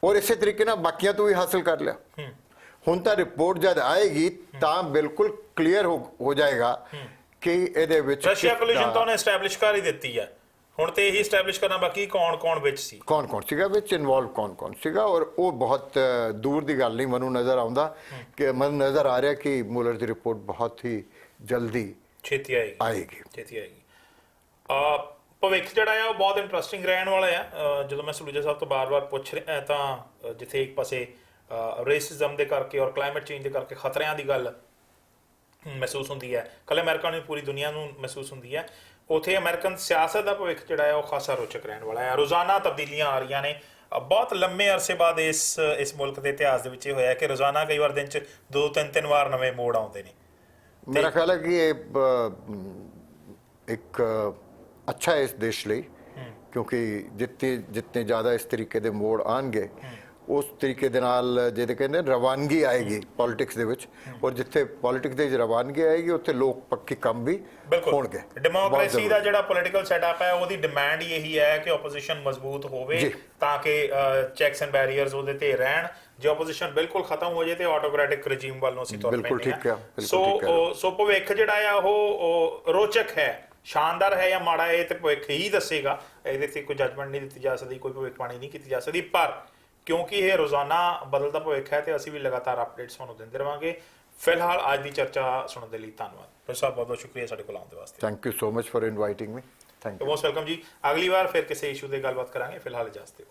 ਔਰ ਇਸੇ ਤਰੀਕੇ ਨਾਲ ਬਾਕੀਆਂ ਤੋਂ ਵੀ ਹਾਸਲ ਕਰ ਲਿਆ। ਹੁਣ ਤਾਂ ਰਿਪੋਰਟ ਜਦ ਆਏਗੀ ਤਾਂ ਬਿਲਕੁਲ ਕਲੀਅਰ ਹੋ ਜਾਏਗਾ ਕਿ ਇਹਦੇ ਵਿੱਚ ਰਸ਼ੀਆ ਕੋਲੀਜਨ ਤਾਂ ਉਹਨੇ ਐਸਟੈਬਲਿਸ਼ ਕਰ ਹੀ ਦਿੱਤੀ ਹੈ, ਹੁਣ ਤੇ ਇਹੀ ਐਸਟੈਬਲਿਸ਼ ਕਰਨਾ ਬਾਕੀ ਕੌਣ ਵਿੱਚ ਸੀ, ਕੌਣ ਸੀਗਾ ਵਿੱਚ ਇਨਵੋਲਵ ਕੌਣ ਸੀਗਾ। ਔਰ ਉਹ ਬਹੁਤ ਦੂਰ ਦੀ ਗੱਲ ਨਹੀਂ ਮੈਨੂੰ ਨਜ਼ਰ ਆਉਂਦਾ ਕਿ ਮੈਨੂੰ ਨਜ਼ਰ ਆ ਰਿਹਾ ਕਿ ਮੁਲਰ ਦੀ ਰਿਪੋਰਟ ਬਹੁਤ ਹੀ ਜਲਦੀ ਛੇਤੀ ਆਏਗੀ। ਭਵਿੱਖ ਜਿਹੜਾ ਆ ਉਹ ਬਹੁਤ ਇੰਟਰਸਟਿੰਗ ਰਹਿਣ ਵਾਲਾ ਆ। ਜਦੋਂ ਮੈਂ ਸਲੂਜਾ ਸਾਹਿਬ ਤੋਂ ਬਾਰ-ਬਾਰ ਪੁੱਛ ਰਿਹਾ ਤਾਂ ਜਿੱਥੇ ਇੱਕ ਪਾਸੇ ਰੇਸਿਜ਼ਮ ਦੇ ਕਰਕੇ ਔਰ ਕਲਾਈਮੇਟ ਚੇਂਜ ਦੇ ਕਰਕੇ ਖਤਰਿਆਂ ਦੀ ਗੱਲ ਮਹਿਸੂਸ ਹੁੰਦੀ ਹੈ, ਕੱਲ੍ਹ ਅਮਰੀਕਾ ਨੂੰ ਪੂਰੀ ਦੁਨੀਆ ਨੂੰ ਮਹਿਸੂਸ ਹੁੰਦੀ ਹੈ, ਉੱਥੇ ਅਮਰੀਕਨ ਸਿਆਸਤ ਦਾ ਭਵਿੱਖ ਜਿਹੜਾ ਹੈ ਉਹ ਖਾਸਾ ਰੋਚਕ ਰਹਿਣ ਵਾਲਾ ਹੈ। ਰੋਜ਼ਾਨਾ ਤਬਦੀਲੀਆਂ ਆ ਰਹੀਆਂ ਨੇ। ਬਹੁਤ ਲੰਮੇ ਅਰਸੇ ਬਾਅਦ ਇਸ ਮੁਲਕ ਦੇ ਇਤਿਹਾਸ ਦੇ ਵਿੱਚ ਇਹ ਹੋਇਆ ਕਿ ਰੋਜ਼ਾਨਾ ਕਈ ਵਾਰ ਦਿਨ 'ਚ 2-3 ਵਾਰ ਨਵੇਂ ਮੋੜ ਆਉਂਦੇ ਨੇ। ਮੇਰਾ ਖਿਆਲ ਹੈ ਕਿ ਇਹ ਇੱਕ ਅੱਛਾ ਹੈ ਇਸ ਦੇਸ਼ ਲਈ, ਕਿਉਂਕਿ ਜਿੰਨੇ ਜ਼ਿਆਦਾ ਇਸ ਤਰੀਕੇ ਦੇ ਮੋੜ ਆਉਣਗੇ ਉਸ ਤਰੀਕੇ ਦੇ ਨਾਲ ਜਿਹਦੇ ਕਹਿੰਦੇ ਰਵਾਨਗੀ ਆਏਗੀ ਪੋਲਿਟਿਕਸ ਦੇ ਵਿੱਚ, ਔਰ ਜਿੱਥੇ ਪੋਲਿਟਿਕਸ ਦੇ ਵਿੱਚ ਰਵਾਨਗੀ ਆਏਗੀ ਉੱਥੇ ਲੋਕ ਪੱਕੀ ਕੰਮ ਵੀ ਹੋਣਗੇ। ਡੈਮੋਕ੍ਰੇਸੀ ਦਾ ਜਿਹੜਾ ਪੋਲੀਟੀਕਲ ਸੈਟਅਪ ਹੈ ਉਹਦੀ ਡਿਮਾਂਡ ਹੀ ਇਹੀ ਹੈ ਕਿ ਆਪੋਜੀਸ਼ਨ ਮਜ਼ਬੂਤ ਹੋਵੇ ਤਾਂ ਕਿ ਚੈਕਸ ਐਂਡ ਬੈਰੀਅਰਸ ਉਹਦੇ ਤੇ ਰਹਿਣ। ਜੇ ਆਪੋਜੀਸ਼ਨ ਬਿਲਕੁਲ ਖਤਮ ਹੋ ਜਾਏ ਤੇ ਆਟੋਕ੍ਰੈਟਿਕ ਰਜੀਮ ਵੱਲ ਨੂੰ ਅਸੀਂ ਤੁਰ ਪੈਂਦੇ ਹਾਂ। ਸੋ ਭਵਿੱਖ ਜਿਹੜਾ ਆ ਉਹ ਰੋਚਕ ਹੈ, ਸ਼ਾਨਦਾਰ ਹੈ ਜਾਂ ਮਾੜਾ ਹੈ ਇਹ ਤੇ ਭਵਿੱਖ ਹੀ ਦੱਸੇਗਾ। ਇਹਦੇ ਤੇ ਕੋਈ ਜੱਜਮੈਂਟ ਨਹੀਂ ਦਿੱਤੀ ਜਾ ਸਕਦੀ, ਕੋਈ ਭਵਿੱਖਬਾਣੀ ਨਹੀਂ ਕੀਤੀ ਜਾ ਸਕਦੀ, ਪਰ ਕਿਉਂਕਿ ਇਹ ਰੋਜ਼ਾਨਾ ਬਦਲਦਾ ਭਵਿੱਖ ਹੈ ਤੇ ਅਸੀਂ ਵੀ ਲਗਾਤਾਰ ਅਪਡੇਟਸ ਤੁਹਾਨੂੰ ਦਿੰਦੇ ਰਵਾਂਗੇ। ਫਿਲਹਾਲ ਅੱਜ ਦੀ ਚਰਚਾ ਸੁਣਨ ਦੇ ਲਈ ਧੰਨਵਾਦ ਪ੍ਰੋਫੈਸਰ ਸਾਹਿਬ, ਬਹੁਤ ਬਹੁਤ ਸ਼ੁਕਰੀਆ ਸਾਡੇ ਕੋਲ ਆਉਣ ਦੇ ਵਾਸਤੇ। Thank you so much for inviting me. Thank you most welcome ਜੀ। ਅਗਲੀ ਵਾਰ ਫਿਰ ਕਿਸੇ ਇਸ਼ੂ ਤੇ ਗੱਲਬਾਤ ਕਰਾਂਗੇ। ਫਿਲਹਾਲ ਇਜਾਜ਼ਤ ਦਿਓ।